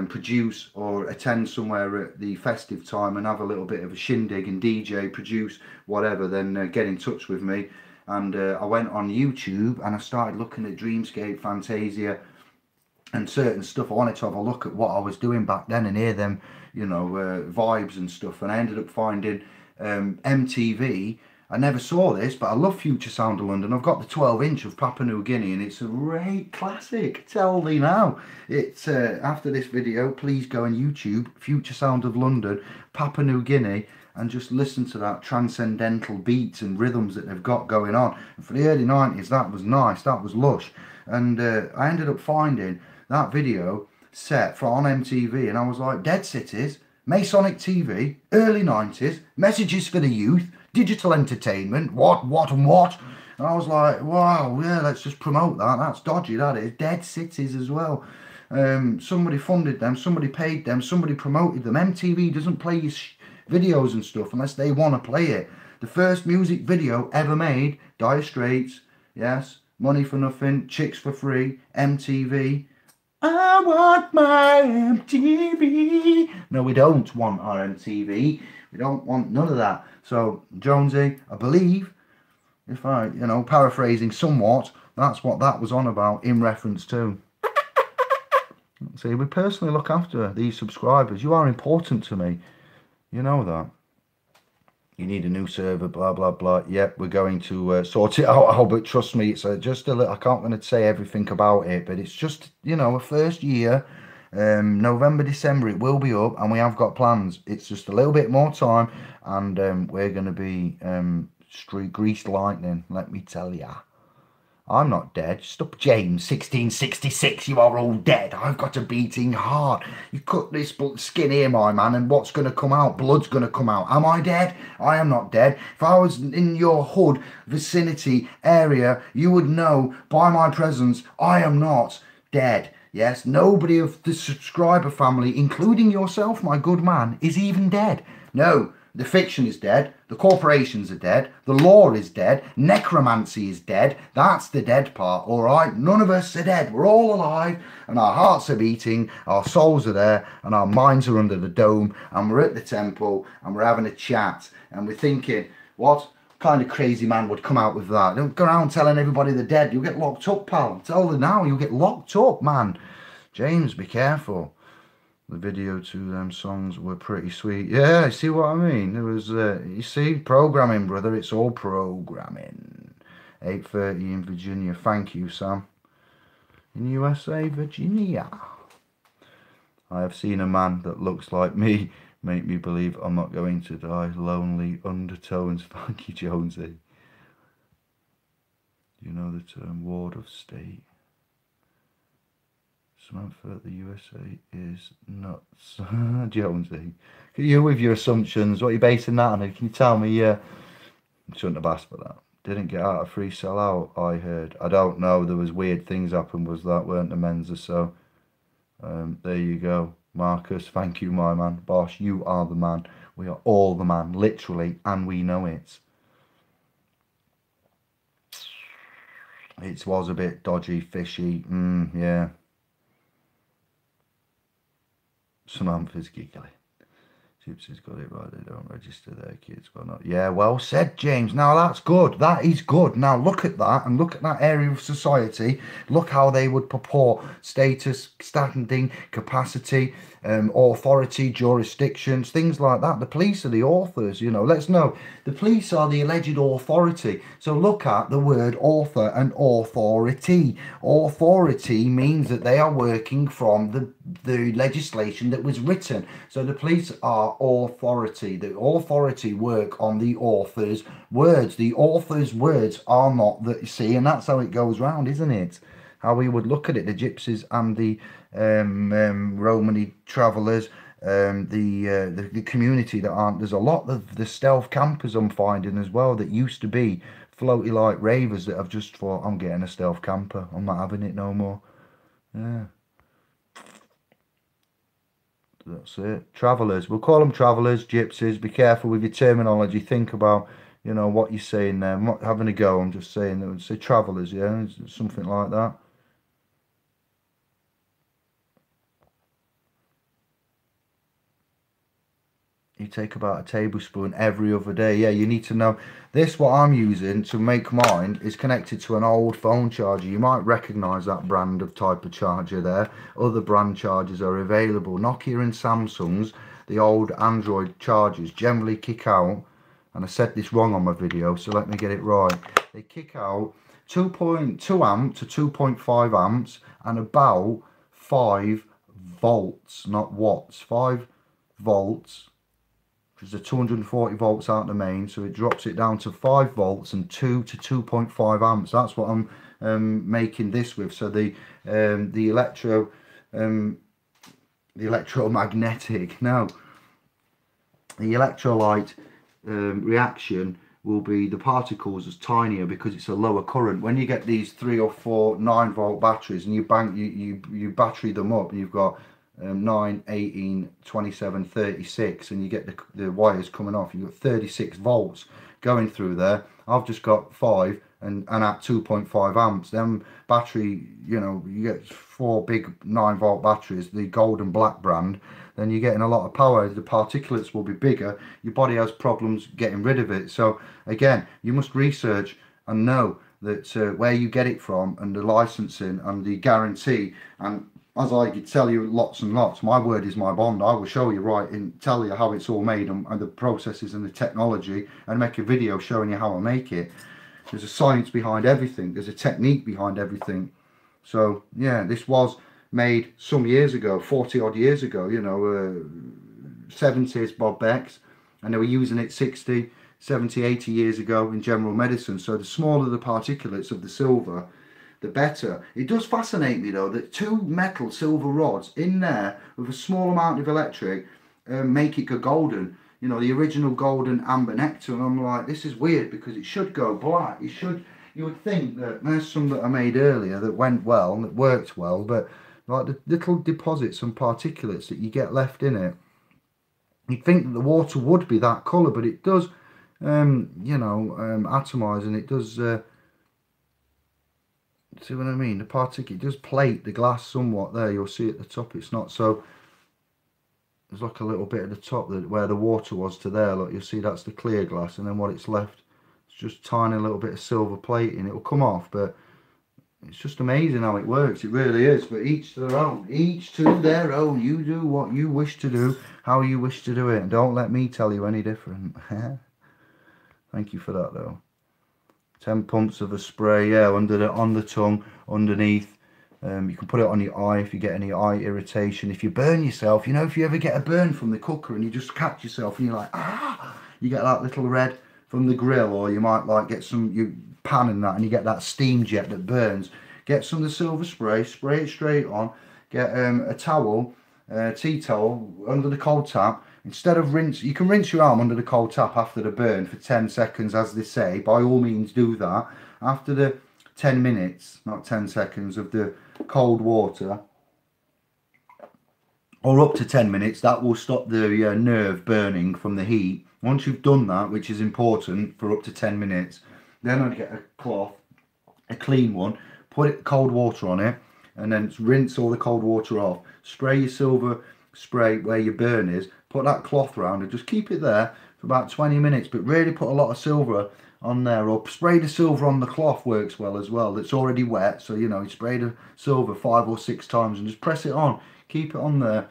Speaker 1: produce or attend somewhere at the festive time and have a little bit of a shindig and DJ, produce whatever, then get in touch with me. And I went on YouTube and I started looking at Dreamscape, Fantasia and certain stuff. I wanted to have a look at what I was doing back then and hear them, you know, vibes and stuff. And I ended up finding MTV. I never saw this, but I love Future Sound of London. I've got the 12-inch of Papua New Guinea, and it's a great classic. Tell thee now. It's after this video, please go on YouTube, Future Sound of London, Papua New Guinea, and just listen to that transcendental beats and rhythms that they've got going on. And for the early 90s, that was nice. That was lush. And I ended up finding that video set for on MTV, and I was like, Dead Cities, Masonic TV, early 90s, messages for the youth, digital entertainment, what? And I was like, wow, yeah, let's just promote that. That's dodgy, that is. Dead Cities as well. Somebody funded them, somebody paid them, somebody promoted them. MTV doesn't play your videos and stuff unless they want to play it. The first music video ever made, Dire Straits, yes, Money for Nothing, Chicks for Free, MTV. I want my MTV. No, we don't want our MTV. We don't want none of that. So, Jonesy, I believe, if I, you know, paraphrasing somewhat, that's what that was on about in reference to. See, we personally look after these subscribers. You are important to me. You know that. You need a new server, blah, blah, blah. Yep, we're going to sort it out, Albert. Trust me, it's just a little, I can't going to say everything about it, but it's just, you know, a first year. November, December, it will be up, and we have got plans. It's just a little bit more time, and we're going to be street greased lightning, let me tell ya. I'm not dead. Stop, James. 1666, you are all dead. I've got a beating heart. You cut this skin here, my man, and what's going to come out? Blood's going to come out. Am I dead? I am not dead. If I was in your hood, vicinity, area, you would know by my presence, I am not dead. Yes, nobody of the subscriber family, including yourself, my good man, is even dead. No. The fiction is dead, the corporations are dead, the law is dead, necromancy is dead. That's the dead part, all right? None of us are dead. We're all alive, and our hearts are beating, our souls are there, and our minds are under the dome, and we're at the temple, and we're having a chat, and we're thinking, what kind of crazy man would come out with that? Don't go around telling everybody they're dead. You'll get locked up, pal. Tell them now, you'll get locked up, man. James, be careful. The video to them songs were pretty sweet. Yeah, see what I mean? There was, you see, programming, brother. It's all programming. 8:30 in Virginia. Thank you, Sam. In USA, Virginia. I have seen a man that looks like me make me believe I'm not going to die. Lonely undertones. Thank you, Jonesy. You know the term ward of state. Samantha, the USA is nuts. Jonesy, you with your assumptions, what are you basing that on? Can you tell me? Shouldn't have asked for that. Didn't get out of free sellout, I heard. I don't know, there was weird things happen, was that, weren't the men's or so? There you go. Marcus, thank you, my man. Bosh, you are the man. We are all the man, literally, and we know it. It was a bit dodgy, fishy, yeah. Samantha's giggly. Gypsy's got it right, they don't register their kids, but not. Yeah, well said, James. Now that's good. That is good. Now look at that, and look at that area of society. Look how they would purport status, standing, capacity, authority, jurisdictions, things like that. The police are the authors, you know. Let's know. The police are the alleged authority. So look at the word author and authority. Authority means that they are working from the legislation that was written. So the police are authority. The authority work on the author's words. The author's words are not that, you see, and that's how it goes round, isn't it? How we would look at it. The gypsies and the Romany travellers, the community that aren't. There's a lot of the stealth campers I'm finding as well that used to be floaty like ravers that have just thought, I'm getting a stealth camper. I'm not having it no more. Yeah. That's it. Travellers. We'll call them travellers, gypsies. Be careful with your terminology. Think about, you know, what you're saying there. I'm not having a go. I'm just saying that would say travellers, yeah? Something like that. You take about a tablespoon every other day. Yeah, you need to know. This, what I'm using to make mine, is connected to an old phone charger. You might recognise that brand of type of charger there. Other brand chargers are available. Nokia and Samsung's, the old Android chargers, generally kick out, and I said this wrong on my video, so let me get it right. They kick out 2.2 amp to 2.5 amps and about 5 volts, not watts, 5 volts. There's a 240 volts out the main, so it drops it down to 5 volts and 2 to 2.5 amps. That's what I'm making this with. So the electromagnetic, now the electrolyte reaction will be, the particles is tinier because it's a lower current. When you get these 3 or 4 9-volt batteries and you battery them up, and you've got 9, 18, 27, 36, and you get the wires coming off, you've got 36 volts going through there. I've just got 5 and at 2.5 amps. Them battery, you know, you get 4 big 9-volt batteries, the gold and black brand, then you're getting a lot of power. The particulates will be bigger. Your body has problems getting rid of it. So again, you must research and know that where you get it from, and the licensing and the guarantee. And as I could tell you lots and lots, my word is my bond. I will show you right and tell you how it's all made, and the processes and the technology, and make a video showing you how I make it. There's a science behind everything. There's a technique behind everything. So yeah, this was made some years ago, 40 odd years ago, you know, 70s Bob Becks, and they were using it 60, 70, 80 years ago in general medicine. So the smaller the particulates of the silver, the better. It does fascinate me though that two metal silver rods in there with a small amount of electric make it go golden. You know, the original golden amber nectar, and I'm like, this is weird because it should go black. It should. You would think that there's some that I made earlier that went well and that worked well, but like the little deposits and particulates that you get left in it, you'd think that the water would be that colour, but it does, you know, atomise, and it does, see what I mean? The particulate, it does plate the glass somewhat there. You'll see at the top, it's not so, there's like a little bit at the top that where the water was to there. Look, you'll see that's the clear glass, and then what it's left, it's just tiny little bit of silver plating. It'll come off, but it's just amazing how it works. It really is. But each to their own. Each to their own. You do what you wish to do, how you wish to do it, and don't let me tell you any different. Thank you for that though. 10 pumps of a spray, yeah, on the tongue, underneath. You can put it on your eye if you get any eye irritation. If you burn yourself, you know, if you ever get a burn from the cooker and you just catch yourself and you're like, ah, you get that little red from the grill, or you might like get some, you pan and that, and you get that steam jet that burns. Get some of the silver spray it straight on. Get a towel, tea towel under the cold tap. Instead of rinse, you can rinse your arm under the cold tap after the burn for 10 seconds, as they say. By all means, do that. After the 10 minutes, not 10 seconds, of the cold water, or up to 10 minutes, that will stop the nerve burning from the heat. Once you've done that, which is important for up to 10 minutes, then I'd get a cloth, a clean one, put cold water on it, and then rinse all the cold water off. Spray your silver spray where your burn is, put that cloth around and just keep it there for about 20 minutes, but really put a lot of silver on there, or spray the silver on the cloth works well as well. That's already wet, so you know, you spray the silver 5 or 6 times and just press it on. Keep it on there.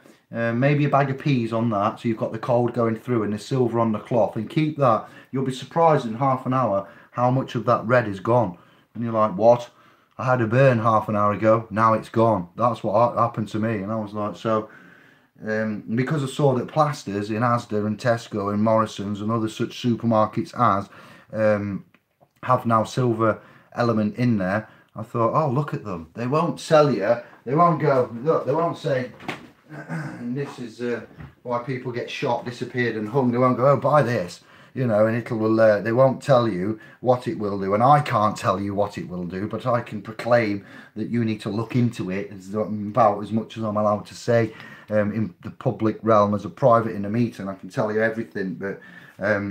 Speaker 1: Maybe a bag of peas on that, so you've got the cold going through and the silver on the cloth, and keep that. You'll be surprised in half an hour how much of that red is gone. And you're like, what? I had a burn half an hour ago, now it's gone. That's what happened to me. And I was like, so because I saw that Plasters in Asda and Tesco and Morrison's and other such supermarkets as have now silver element in there, I thought, oh, look at them. They won't sell you, they won't go, look, they won't say, and this is why people get shot, disappeared and hung. They won't go, oh, buy this, you know, and it will, they won't tell you what it will do, and I can't tell you what it will do, but I can proclaim that you need to look into it. It's about as much as I'm allowed to say in the public realm. As a private in a meeting, I can tell you everything, but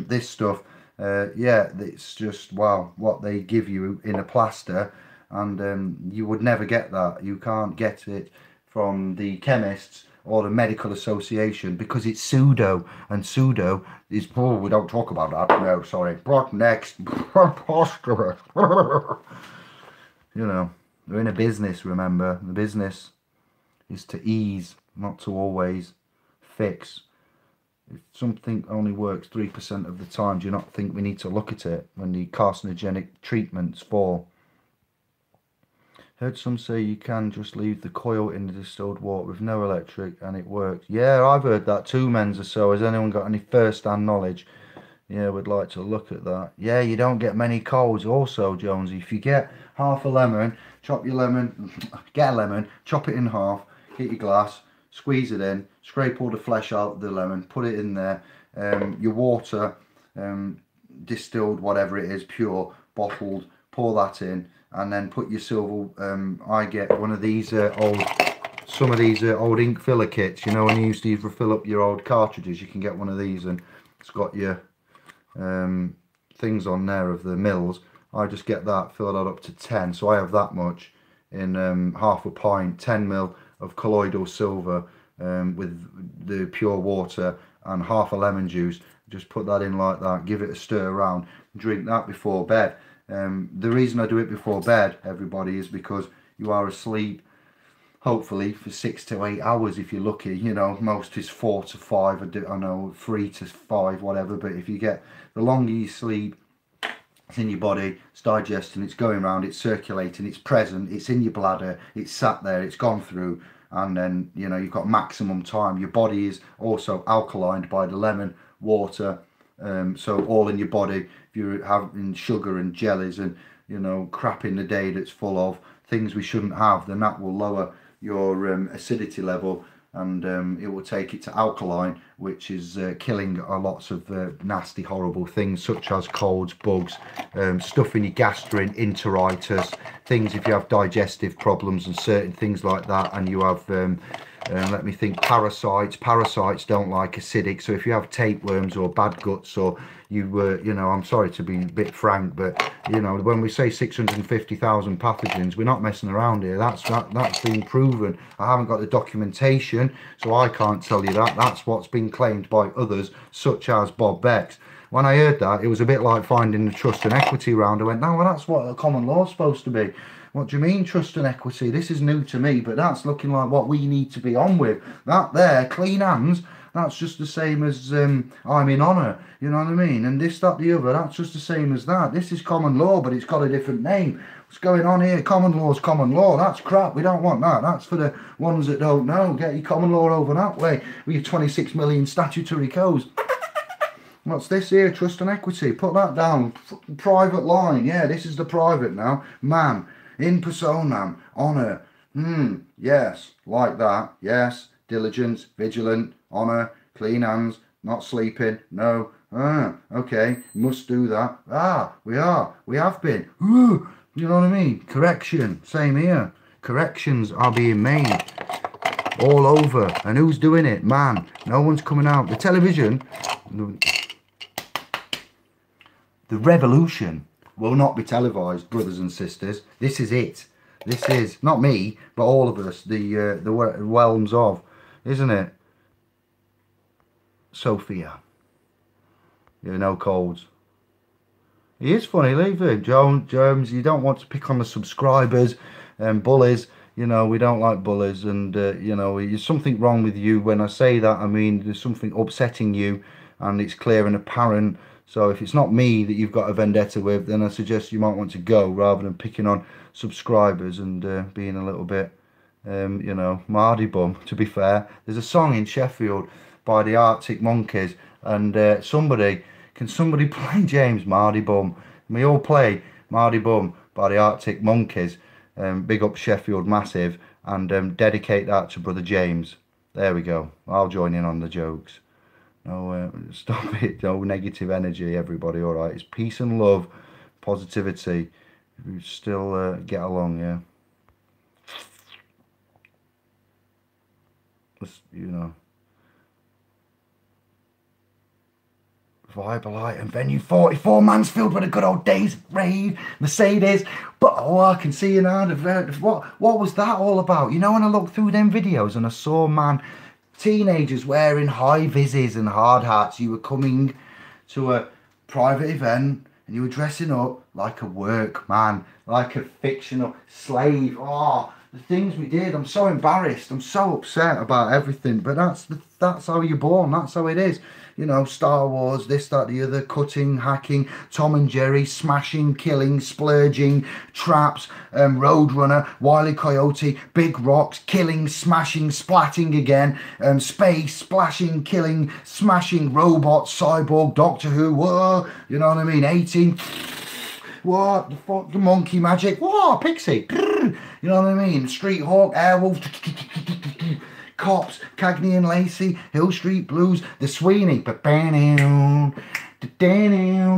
Speaker 1: this stuff, yeah, it's just, wow, what they give you in a plaster, and you would never get that. You can't get it from the chemists or the medical association because it's pseudo, and pseudo is, oh, we don't talk about that, no, sorry. What next? Preposterous. You know, they're in a business, remember. The business is to ease, not to always fix. If something only works 3% of the time, do you not think we need to look at it when the carcinogenic treatments fall? Heard some say you can just leave the coil in the distilled water with no electric and it works. Yeah, I've heard that too, Menza. So has anyone got any first-hand knowledge? Yeah, we'd like to look at that. Yeah, you don't get many colds also, Jonesy. If you get half a lemon, chop your lemon, get a lemon, chop it in half, get your glass, squeeze it in, scrape all the flesh out of the lemon, put it in there, your water, distilled, whatever it is, pure, bottled, pour that in, and then put your silver, I get one of these some of these old ink filler kits, you know, when you used to refill up your old cartridges, you can get one of these, and it's got your things on there of the mils. I just get that, fill that up to 10, so I have that much in half a pint, 10 ml of colloidal silver with the pure water and half a lemon juice. Just put that in like that, give it a stir around, drink that before bed. The reason I do it before bed, everybody, is because you are asleep hopefully for 6 to 8 hours if you're lucky. You know, most is 4 to 5, I know 3 to 5, whatever, but if you get, the longer you sleep, it's in your body, it's digesting, it's going around, it's circulating, it's present, it's in your bladder, it's sat there, it's gone through, and then, you know, you've got maximum time. Your body is also alkalined by the lemon water, so all in your body. If you're having sugar and jellies and, you know, crap in the day that's full of things we shouldn't have, then that will lower your acidity level, and it will take it to alkaline, which is killing lots of nasty, horrible things such as colds, bugs, stuff in your gastrin, enteritis, things if you have digestive problems and certain things like that, and you have let me think, parasites don't like acidic. So if you have tapeworms or bad guts, or you you know, I'm sorry to be a bit frank, but you know, when we say 650,000 pathogens, we're not messing around here. That's been proven. I haven't got the documentation, so I can't tell you that. That's what's been claimed by others, such as Bob Becks. When I heard that, it was a bit like finding the trust and equity round. I went, no, well, that's what a common law is supposed to be. What do you mean, trust and equity? This is new to me, but that's looking like what we need to be on with. That there, clean hands, that's just the same as I'm in honour, you know what I mean? And this, that, the other, that's just the same as that. This is common law, but it's got a different name. What's going on here? Common law is common law. That's crap. We don't want that. That's for the ones that don't know. Get your common law over that way with your 26 million statutory codes. What's this here? Trust and equity. Put that down. Private line. Yeah, this is the private now. Man. In personam, honour, yes, like that, yes, diligence, vigilant, honour, clean hands, not sleeping, no, okay, must do that, we have been, you know what I mean, correction, same here, corrections are being made, all over, and who's doing it, man, no one's coming out, the television, the revolution will not be televised, brothers and sisters. This is it. This is, not me, but all of us, the realms of, isn't it? Sophia. You know, colds. He is funny, leave it. Jones, you don't want to pick on the subscribers and bullies. You know, we don't like bullies, and, you know, there's something wrong with you. When I say that, I mean there's something upsetting you, and it's clear and apparent. So if it's not me that you've got a vendetta with, then I suggest you might want to go, rather than picking on subscribers and being a little bit, you know, Mardy bum, to be fair. There's a song in Sheffield by the Arctic Monkeys, and can somebody play James Mardy bum? We all play Mardy bum by the Arctic Monkeys. Big up Sheffield massive, and dedicate that to brother James. There we go. I'll join in on the jokes. No, stop it. No negative energy, everybody. All right, it's peace and love, positivity. We still get along, yeah. You know, Vibalite and Venue 44, Mansfield with a good old days raid, Mercedes. But oh, I can see you now. What was that all about? You know, when I looked through them videos and I saw, man, teenagers wearing high vises and hard hats. You were coming to a private event and you were dressing up like a workman, like a fictional slave. Oh, the things we did. I'm so embarrassed. I'm so upset about everything. But that's how you're born. That's how it is. You know, Star Wars, this, that, the other, cutting, hacking, Tom and Jerry, smashing, killing, splurging, traps, Roadrunner, Wile E. Coyote, big rocks, killing, smashing, splatting again, space, splashing, killing, smashing, robots, cyborg, Doctor Who, whoa, you know what I mean, 18, what, the fuck, the monkey magic, whoa, Pixie, you know what I mean, Street Hawk, Airwolf, Cops, Cagney and Lacey, Hill Street Blues, The Sweeney,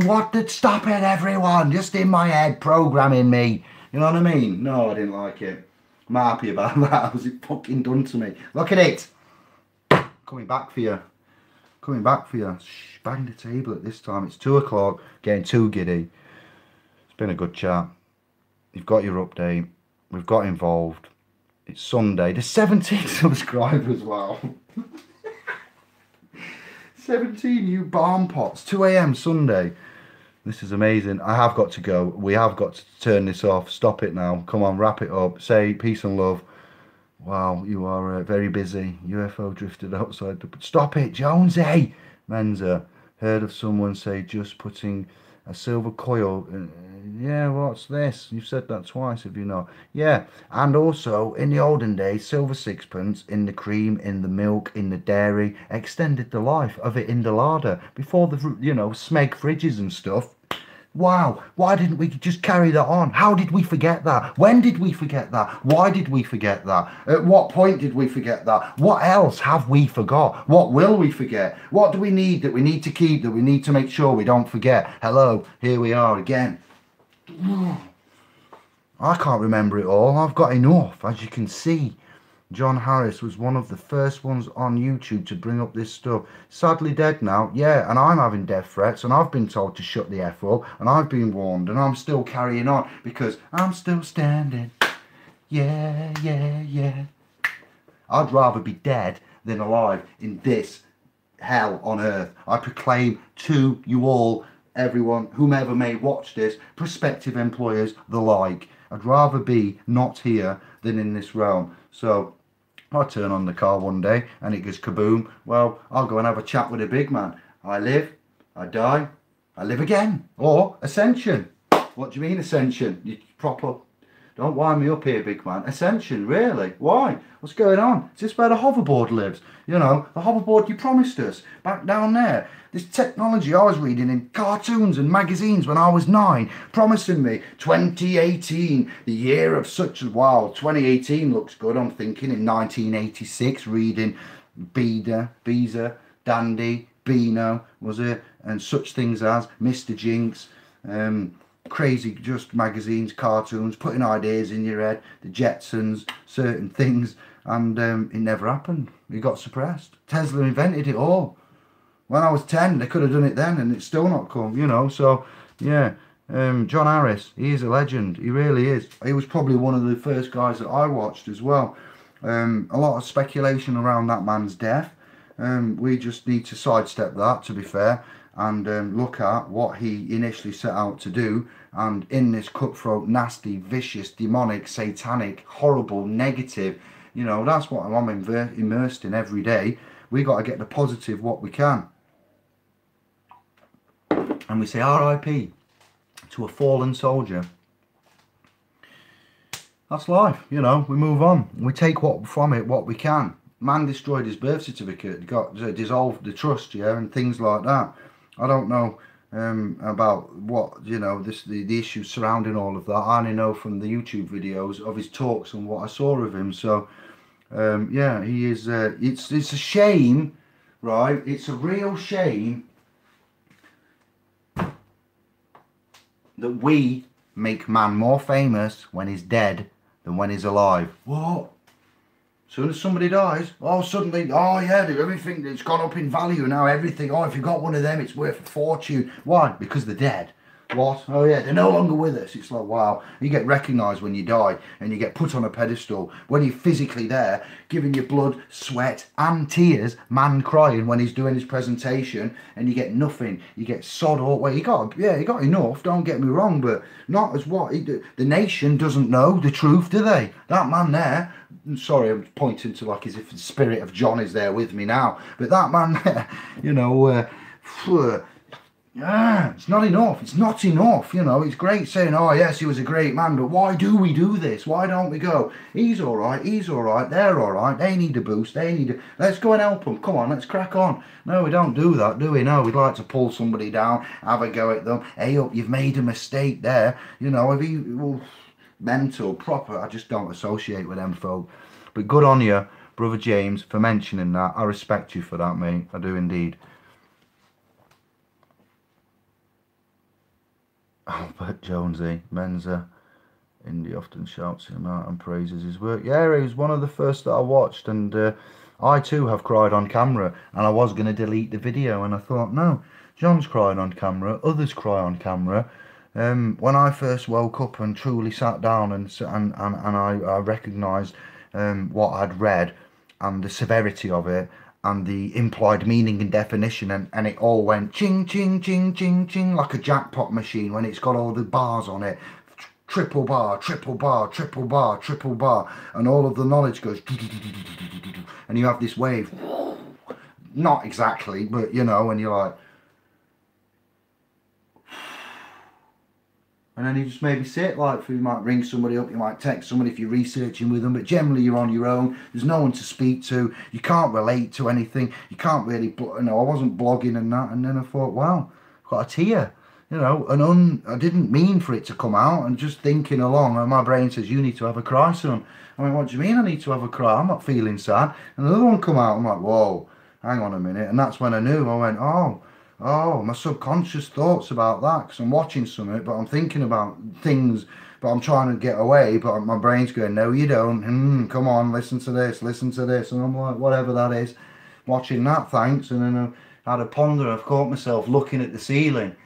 Speaker 1: what did stop it, everyone? Just in my head, programming me. You know what I mean? No, I didn't like it. I'm happy about that. Was it fucking done to me? Look at it. Coming back for you. Coming back for you. Shh, bang the table at this time. It's 2 o'clock. Getting too giddy. It's been a good chat. You've got your update. We've got involved. It's Sunday. There's 17 subscribers. Wow. 17 new barn pots. 2 AM Sunday. This is amazing. I have got to go. We have got to turn this off. Stop it now. Come on, wrap it up. Say peace and love. Wow, you are very busy. UFO drifted outside. Stop it, Jonesy. Menza. Heard of someone say just putting a silver coil. Yeah, what's this? You've said that twice, have you not? Yeah, and also in the olden days, silver sixpence in the cream, in the milk, in the dairy, extended the life of it in the larder before the, you know, Smeg fridges and stuff. Wow, why didn't we just carry that on? How did we forget that? When did we forget that? Why did we forget that? At what point did we forget that? What else have we forgot? What will we forget? What do we need that we need to keep, that we need to make sure we don't forget? Hello, here we are again. I can't remember it all. I've got enough, as you can see. John Harris was one of the first ones on YouTube to bring up this stuff. Sadly dead now, yeah, and I'm having death threats, and I've been told to shut the F up, and I've been warned, and I'm still carrying on, because I'm still standing. Yeah, yeah, yeah. I'd rather be dead than alive in this hell on earth. I proclaim to you all, everyone, whomever may watch this, prospective employers, the like. I'd rather be not here than in this realm. So I turn on the car one day and it goes kaboom. Well, I'll go and have a chat with a big man. I live, I die, I live again. Or ascension. What do you mean ascension? You proper... Don't wind me up here, big man. Ascension, really? Why? What's going on? Is this where the hoverboard lives? You know, the hoverboard you promised us back down there. This technology I was reading in cartoons and magazines when I was 9, promising me 2018, the year of such a... Wow, 2018 looks good, I'm thinking. In 1986, reading Beezer, Dandy, Beano, was it? And such things as Mr. Jinx, crazy just magazines, cartoons, putting ideas in your head, the Jetsons, certain things, and it never happened. It got suppressed. Tesla invented it all. When I was 10, they could have done it then, and it's still not come, you know. So yeah, John Harris, he is a legend. He really is. He was probably one of the first guys that I watched as well. A lot of speculation around that man's death. We just need to sidestep that, to be fair, and look at what he initially set out to do. And in this cutthroat, nasty, vicious, demonic, satanic, horrible, negative, you know, that's what I'm immersed in every day. We got to get the positive what we can. And we say RIP to a fallen soldier. That's life, you know. We move on. We take what from it what we can. Man destroyed his birth certificate, got dissolved the trust, yeah, and things like that. I don't know about what, you know, the issues surrounding all of that. I only know from the YouTube videos of his talks and what I saw of him. So yeah, he is. It's a shame, right? It's a real shame that we make man more famous when he's dead than when he's alive. What? As soon as somebody dies, oh, suddenly, oh yeah, everything, it's gone up in value now, everything. Oh, if you've got one of them, it's worth a fortune. Why? Because they're dead. What? Oh yeah, they're no longer with us. It's like, wow. You get recognised when you die, and you get put on a pedestal. When you're physically there, giving your blood, sweat and tears, man crying when he's doing his presentation, and you get nothing. You get sod all... Well, you got enough, don't get me wrong, but not as what? The nation doesn't know the truth, do they? That man there... Sorry, I'm pointing to like as if the spirit of John is there with me now. But that man there, you know, it's not enough. It's not enough, you know. It's great saying, oh yes, he was a great man, but why do we do this? Why don't we go, he's all right, they're all right, they need a boost, let's go and help them, come on, let's crack on. No, we don't do that, do we? No, we'd like to pull somebody down, have a go at them. Hey up, you've made a mistake there, you know. If you... Well, mental, proper, I just don't associate with them folk. But good on you, Brother James, for mentioning that. I respect you for that, mate. I do indeed. Albert Jonesy, Menza. Indy often shouts him out and praises his work. Yeah, he was one of the first that I watched, and I too have cried on camera, and I was going to delete the video, and I thought, no, John's crying on camera, others cry on camera. When I first woke up and truly sat down and I recognised what I'd read and the severity of it and the implied meaning and definition, and it all went ching, ching, ching, ching, ching, like a jackpot machine when it's got all the bars on it. Triple bar, triple bar, triple bar, triple bar, and all of the knowledge goes, and you have this wave. Not exactly, but you know, and you're like, and then you just maybe sit, like, you might ring somebody up, you might text somebody if you're researching with them, but generally you're on your own, there's no one to speak to, you can't relate to anything, you can't really, you know, I wasn't blogging and that, and then I thought, wow, I've got a tear, you know, I didn't mean for it to come out, and just thinking along, and my brain says, you need to have a cry, son. I mean, what do you mean I need to have a cry? I'm not feeling sad. And another one come out, I'm like, whoa, hang on a minute. And that's when I knew. I went, oh, my subconscious thoughts about that, because I'm watching something, but I'm thinking about things, but I'm trying to get away, but my brain's going, no, you don't. Come on, listen to this, listen to this. And I'm like, whatever that is, watching that, thanks. And then I had a ponder. I've caught myself looking at the ceiling.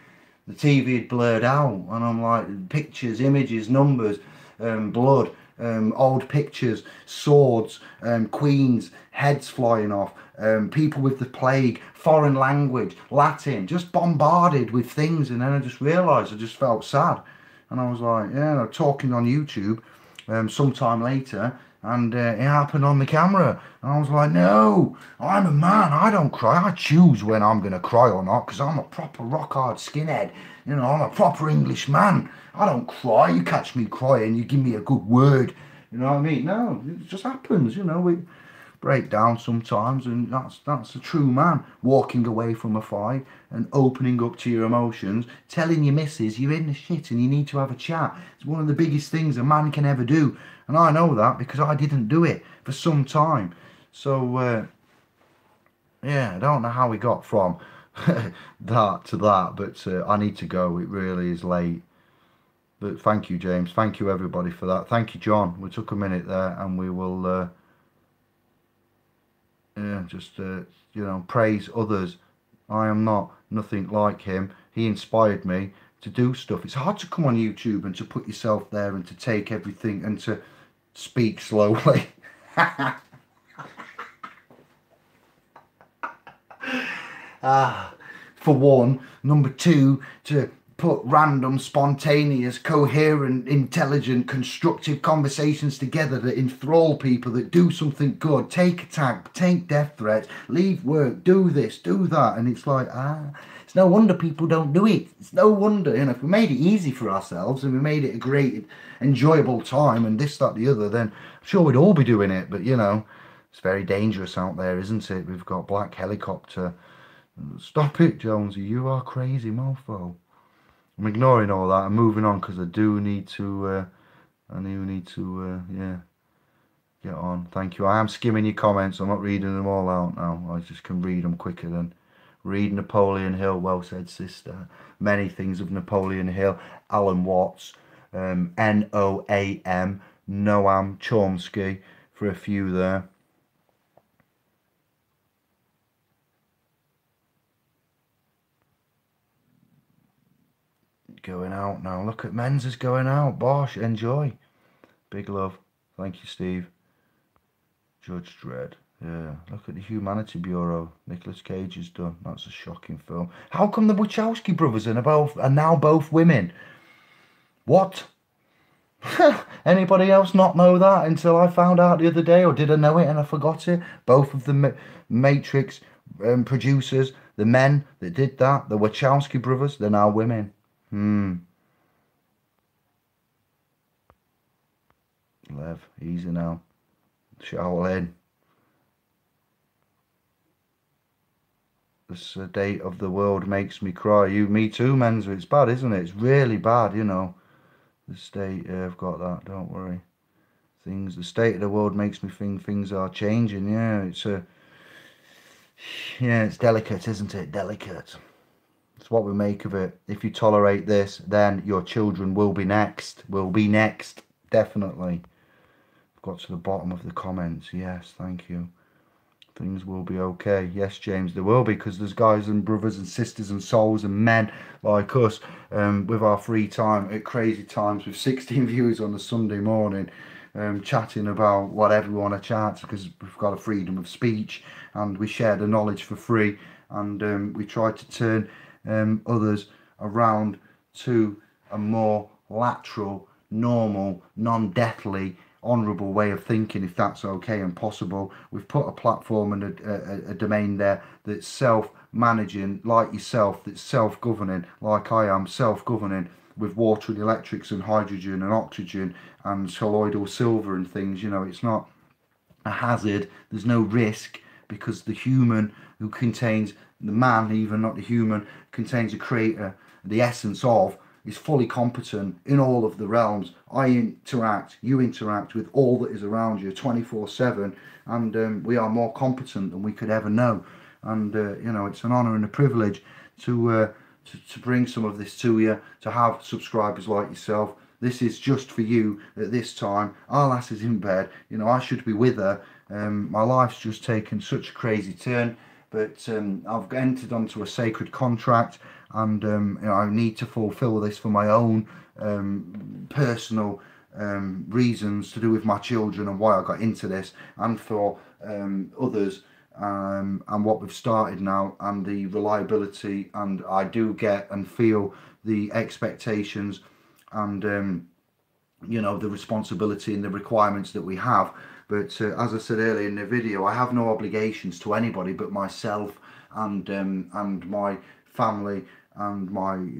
Speaker 1: The TV had blurred out, and I'm like, pictures, images, numbers, blood, old pictures, swords, queens, heads flying off, people with the plague, foreign language, Latin, just bombarded with things. And then I just realised, I just felt sad. And I was like, yeah, talking on YouTube sometime later, and it happened on the camera. And I was like, no, I'm a man, I don't cry. I choose when I'm going to cry or not, because I'm a proper rock hard skinhead. You know, I'm a proper English man. I don't cry. You catch me crying, you give me a good word. You know what I mean? No, it just happens, you know. We break down sometimes, and that's a true man, walking away from a fight and opening up to your emotions, telling your missus you're in the shit and you need to have a chat. It's one of the biggest things a man can ever do, and I know that because I didn't do it for some time. So yeah, I don't know how we got from that to that, but I need to go. It really is late. But thank you, James. Thank you, everybody, for that. Thank you, John. We took a minute there, and we will yeah, just you know, praise others. I am not nothing like him. He inspired me to do stuff. It's hard to come on YouTube and to put yourself there and to take everything and to speak slowly. For one. Number two, to put random, spontaneous, coherent, intelligent, constructive conversations together that enthrall people, that do something good, take attack, take death threats, leave work, do this, do that. And it's like, it's no wonder people don't do it. It's no wonder, you know, if we made it easy for ourselves and we made it a great, enjoyable time and this, that, the other, then I'm sure we'd all be doing it. But, you know, it's very dangerous out there, isn't it? We've got Black Helicopter. Stop it, Jonesy. You are crazy, mofo. I'm ignoring all that. I'm moving on because I do need to. Yeah, get on. Thank you. I am skimming your comments. I'm not reading them all out now. I just can read them quicker than read Napoleon Hill. Well said, sister. Many things of Napoleon Hill. Alan Watts, Noam, Noam Chomsky, for a few there. Going out now. Look at Men's is going out. Bosh, enjoy. Big love. Thank you, Steve. Judge Dredd. Yeah, look at the Humanity Bureau. Nicolas Cage is done. That's a shocking film. How come the Wachowski brothers are now both women? What? Anybody else not know that until I found out the other day, or did I know it and I forgot it? Both of the Matrix producers, the men that did that, the Wachowski brothers, they're now women. Lev, easy now. Shaolin. The state of the world makes me cry. Me too, Menzo. It's bad, isn't it? It's really bad, you know. The state, I've got that, don't worry. The state of the world makes me think things are changing. Yeah, it's delicate, isn't it? Delicate. It's what we make of it. If you tolerate this, then your children will be next. Definitely. I've got to the bottom of the comments. Yes, thank you. Things will be okay. Yes, James, there will be, because there's guys and brothers and sisters and souls and men like us with our free time at crazy times with 16 viewers on a Sunday morning, chatting about whatever we want to chat, because we've got a freedom of speech and we share the knowledge for free, and we try to turn others around to a more lateral, normal, non-deathly, honourable way of thinking, if that's okay and possible. We've put a platform and a domain there that's self-managing, like yourself, that's self-governing, like I am, self-governing, with water and electrics and hydrogen and oxygen and colloidal silver and things. You know, it's not a hazard, there's no risk, because the human who contains the man, even not the human, contains a creator, the essence of, is fully competent in all of the realms. You interact with all that is around you 24/7, and we are more competent than we could ever know. And you know, it's an honour and a privilege to bring some of this to you, to have subscribers like yourself. This is just for you at this time. Our lass is in bed. You know, I should be with her. My life's just taken such a crazy turn, but I've entered onto a sacred contract, and you know, I need to fulfill this for my own personal reasons to do with my children and why I got into this, and for others. And what we've started now, and the reliability, and I do get and feel the expectations, and you know, the responsibility and the requirements that we have. But as I said earlier in the video, I have no obligations to anybody but myself and my family and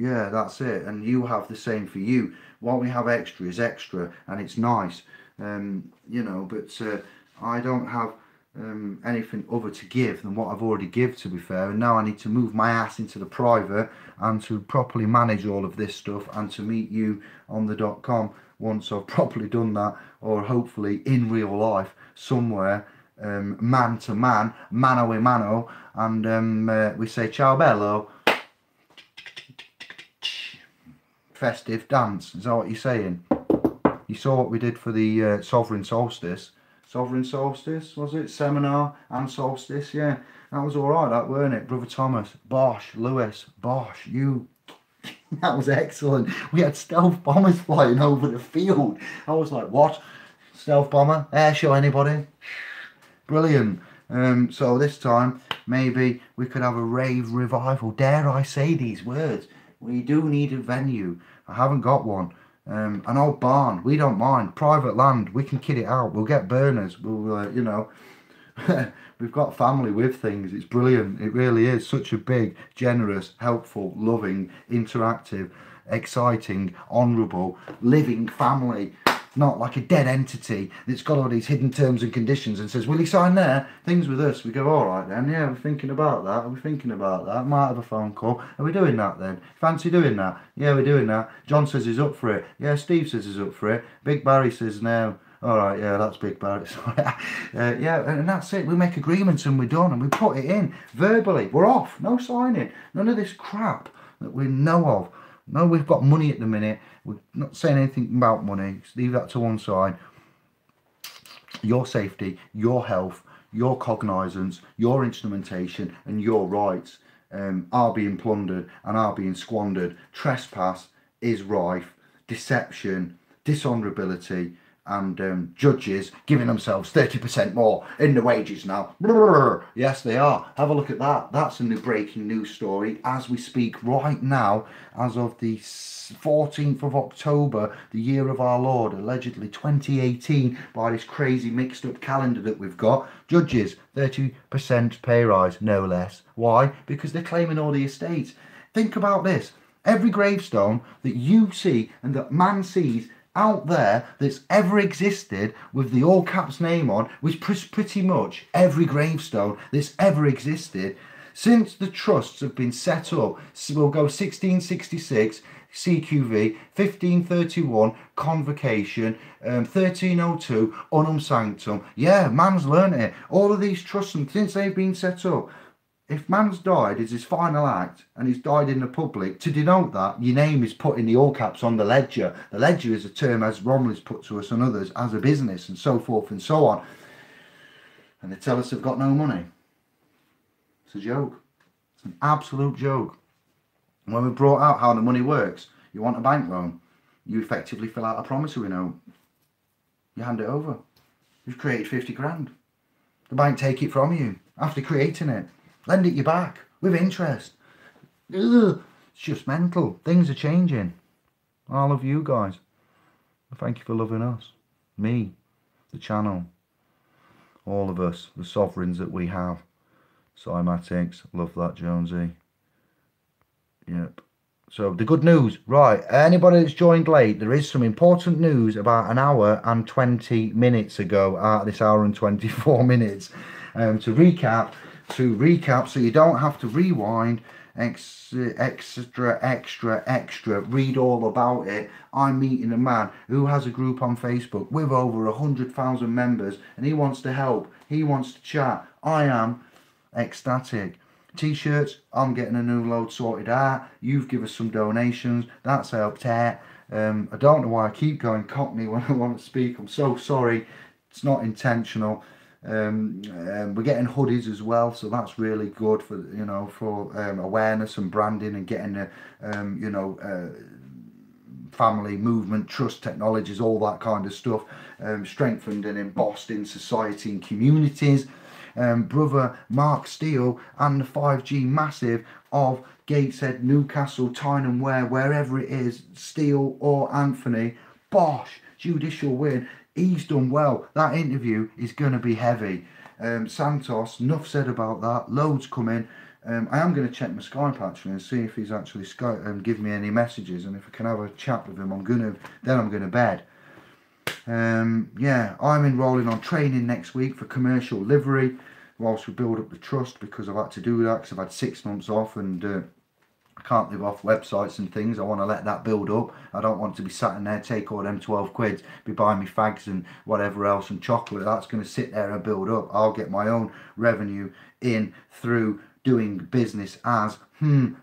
Speaker 1: yeah, that's it. And you have the same for you. What we have extra is extra, and it's nice, you know. But I don't have anything other to give than what I've already give, to be fair. And now I need to move my ass into the private and to properly manage all of this stuff, and to meet you on the .com once I've properly done that, or hopefully in real life somewhere, man to man, mano a mano, and we say ciao bello, festive dance. Is that what you're saying? You saw what we did for the Sovereign Solstice, was it? Seminar and Solstice, yeah. That was alright, that, weren't it? Brother Thomas, bosh. Lewis, bosh. You, that was excellent. We had stealth bombers flying over the field. I was like, what? Stealth bomber? Air show, anybody? Brilliant. So this time, maybe we could have a rave revival. Dare I say these words? We do need a venue. I haven't got one. An old barn, we don't mind. Private land, we can kit it out. We'll get burners. We'll, you know, we've got family with things. It's brilliant. It really is such a big, generous, helpful, loving, interactive, exciting, honourable, living family. Not like a dead entity that's got all these hidden terms and conditions and says, will he sign there? Things with us, we go, all right then, yeah, we're thinking about that, we're thinking about that, might have a phone call, are we doing that then? Fancy doing that? Yeah, we're doing that. John says he's up for it. Yeah, Steve says he's up for it. Big Barry says no. All right, yeah, that's Big Barry. Yeah, and that's it. We make agreements and we're done, and we put it in verbally. We're off. No signing. None of this crap that we know of. No, we've got money at the minute. We're not saying anything about money. Just leave that to one side. Your safety, your health, your cognizance, your instrumentation, and your rights are being plundered and are being squandered. Trespass is rife. Deception, dishonourability, and judges giving themselves 30% more in the wages now. Yes, they are. Have a look at that. That's a new breaking news story as we speak right now, as of the 14th of October, the year of our Lord, allegedly 2018, by this crazy mixed up calendar that we've got. Judges, 30% pay rise, no less. Why? Because they're claiming all the estates. Think about this. Every gravestone that you see and that man sees out there that's ever existed with the all caps name on, which pretty much every gravestone that's ever existed since the trusts have been set up. We'll go 1666 CQV, 1531 Convocation, 1302 Unum Sanctum. Yeah, man's learned it. All of these trusts, and since they've been set up, if man's died is his final act, and he's died in the public, to denote that, your name is put in the all caps on the ledger. The ledger is a term, as Romilly's put to us and others, as a business, and so forth and so on. And they tell us they've got no money. It's a joke. It's an absolute joke. And when we brought out how the money works, you want a bank loan, you effectively fill out a promissory note. You hand it over. You've created 50 grand. The bank take it from you after creating it. Lend it you back with interest. Ugh, it's just mental. Things are changing. I love you guys. Thank you for loving us. Me, the channel, all of us, the sovereigns that we have. Cymatics, love that, Jonesy. Yep. So the good news, right, anybody that's joined late, there is some important news about an hour and 20 minutes ago, this hour and 24 minutes. To recap, so you don't have to rewind, extra, read all about it. I'm meeting a man who has a group on Facebook with over 100,000 members, and he wants to help, he wants to chat. I am ecstatic. T-shirts, I'm getting a new load sorted out. You've given us some donations, that's helped out. I don't know why I keep going Cockney when I want to speak. I'm so sorry, it's not intentional. We're getting hoodies as well, so that's really good for, you know, for awareness and branding, and getting the you know, family movement, trust technologies, all that kind of stuff, strengthened and embossed in society and communities. Brother Mark Steele and the 5G Massive of Gateshead, Newcastle, Tyneham Ware, wherever it is, Steele or Anthony, bosh, judicial win. He's done well. That interview is going to be heavy. Santos, enough said about that. Loads coming. I am going to check my Skype actually and see if he's actually give me any messages, and if I can have a chat with him, I'm going to bed. Yeah, I'm enrolling on training next week for commercial livery whilst we build up the trust, because I've had to do that because I've had 6 months off, and I can't live off websites and things. I want to let that build up. I don't want to be sat in there, take all them 12 quid, be buying me fags and whatever else and chocolate. That's going to sit there and build up. I'll get my own revenue in through doing business as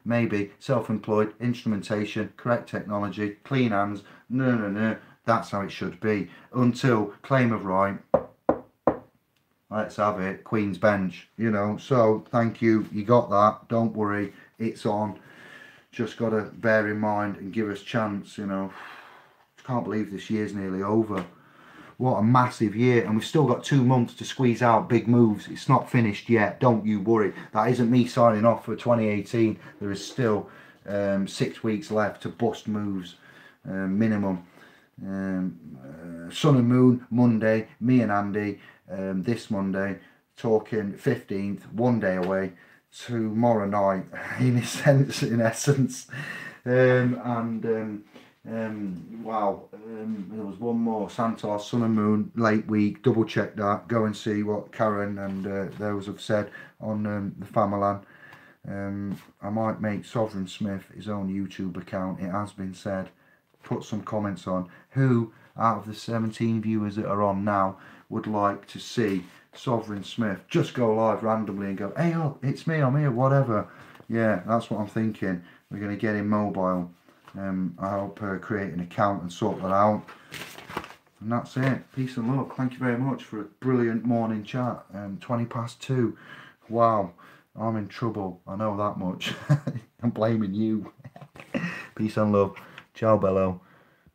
Speaker 1: maybe self-employed, instrumentation, correct technology, clean hands. No, that's how it should be. Until claim of right, let's have it, Queen's Bench, you know. So thank you, you got that, don't worry, it's on. Just got to bear in mind and give us chance, you know. Can't believe this year's nearly over. What a massive year, and we've still got 2 months to squeeze out big moves. It's not finished yet, don't you worry. That isn't me signing off for 2018. There is still 6 weeks left to bust moves, minimum. Sun and Moon Monday, me and Andy this Monday, talking 15th, 1 day away, tomorrow night in essence. Wow, there was one more, Santos, Sun and Moon, late week, double check that, go and see what Karen and those have said on the Famalan. I might make Sovereign Smith his own YouTube account, it has been said. Put some comments on who out of the 17 viewers that are on now would like to see Sovereign Smith just go live randomly and go, hey, oh, it's me, I'm here, whatever. Yeah, that's what I'm thinking. We're going to get him mobile. I hope create an account and sort that out. And that's it. Peace and love. Thank you very much for a brilliant morning chat. 20 past 2. Wow, I'm in trouble. I know that much. I'm blaming you. Peace and love. Ciao, bello.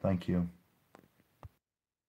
Speaker 1: Thank you.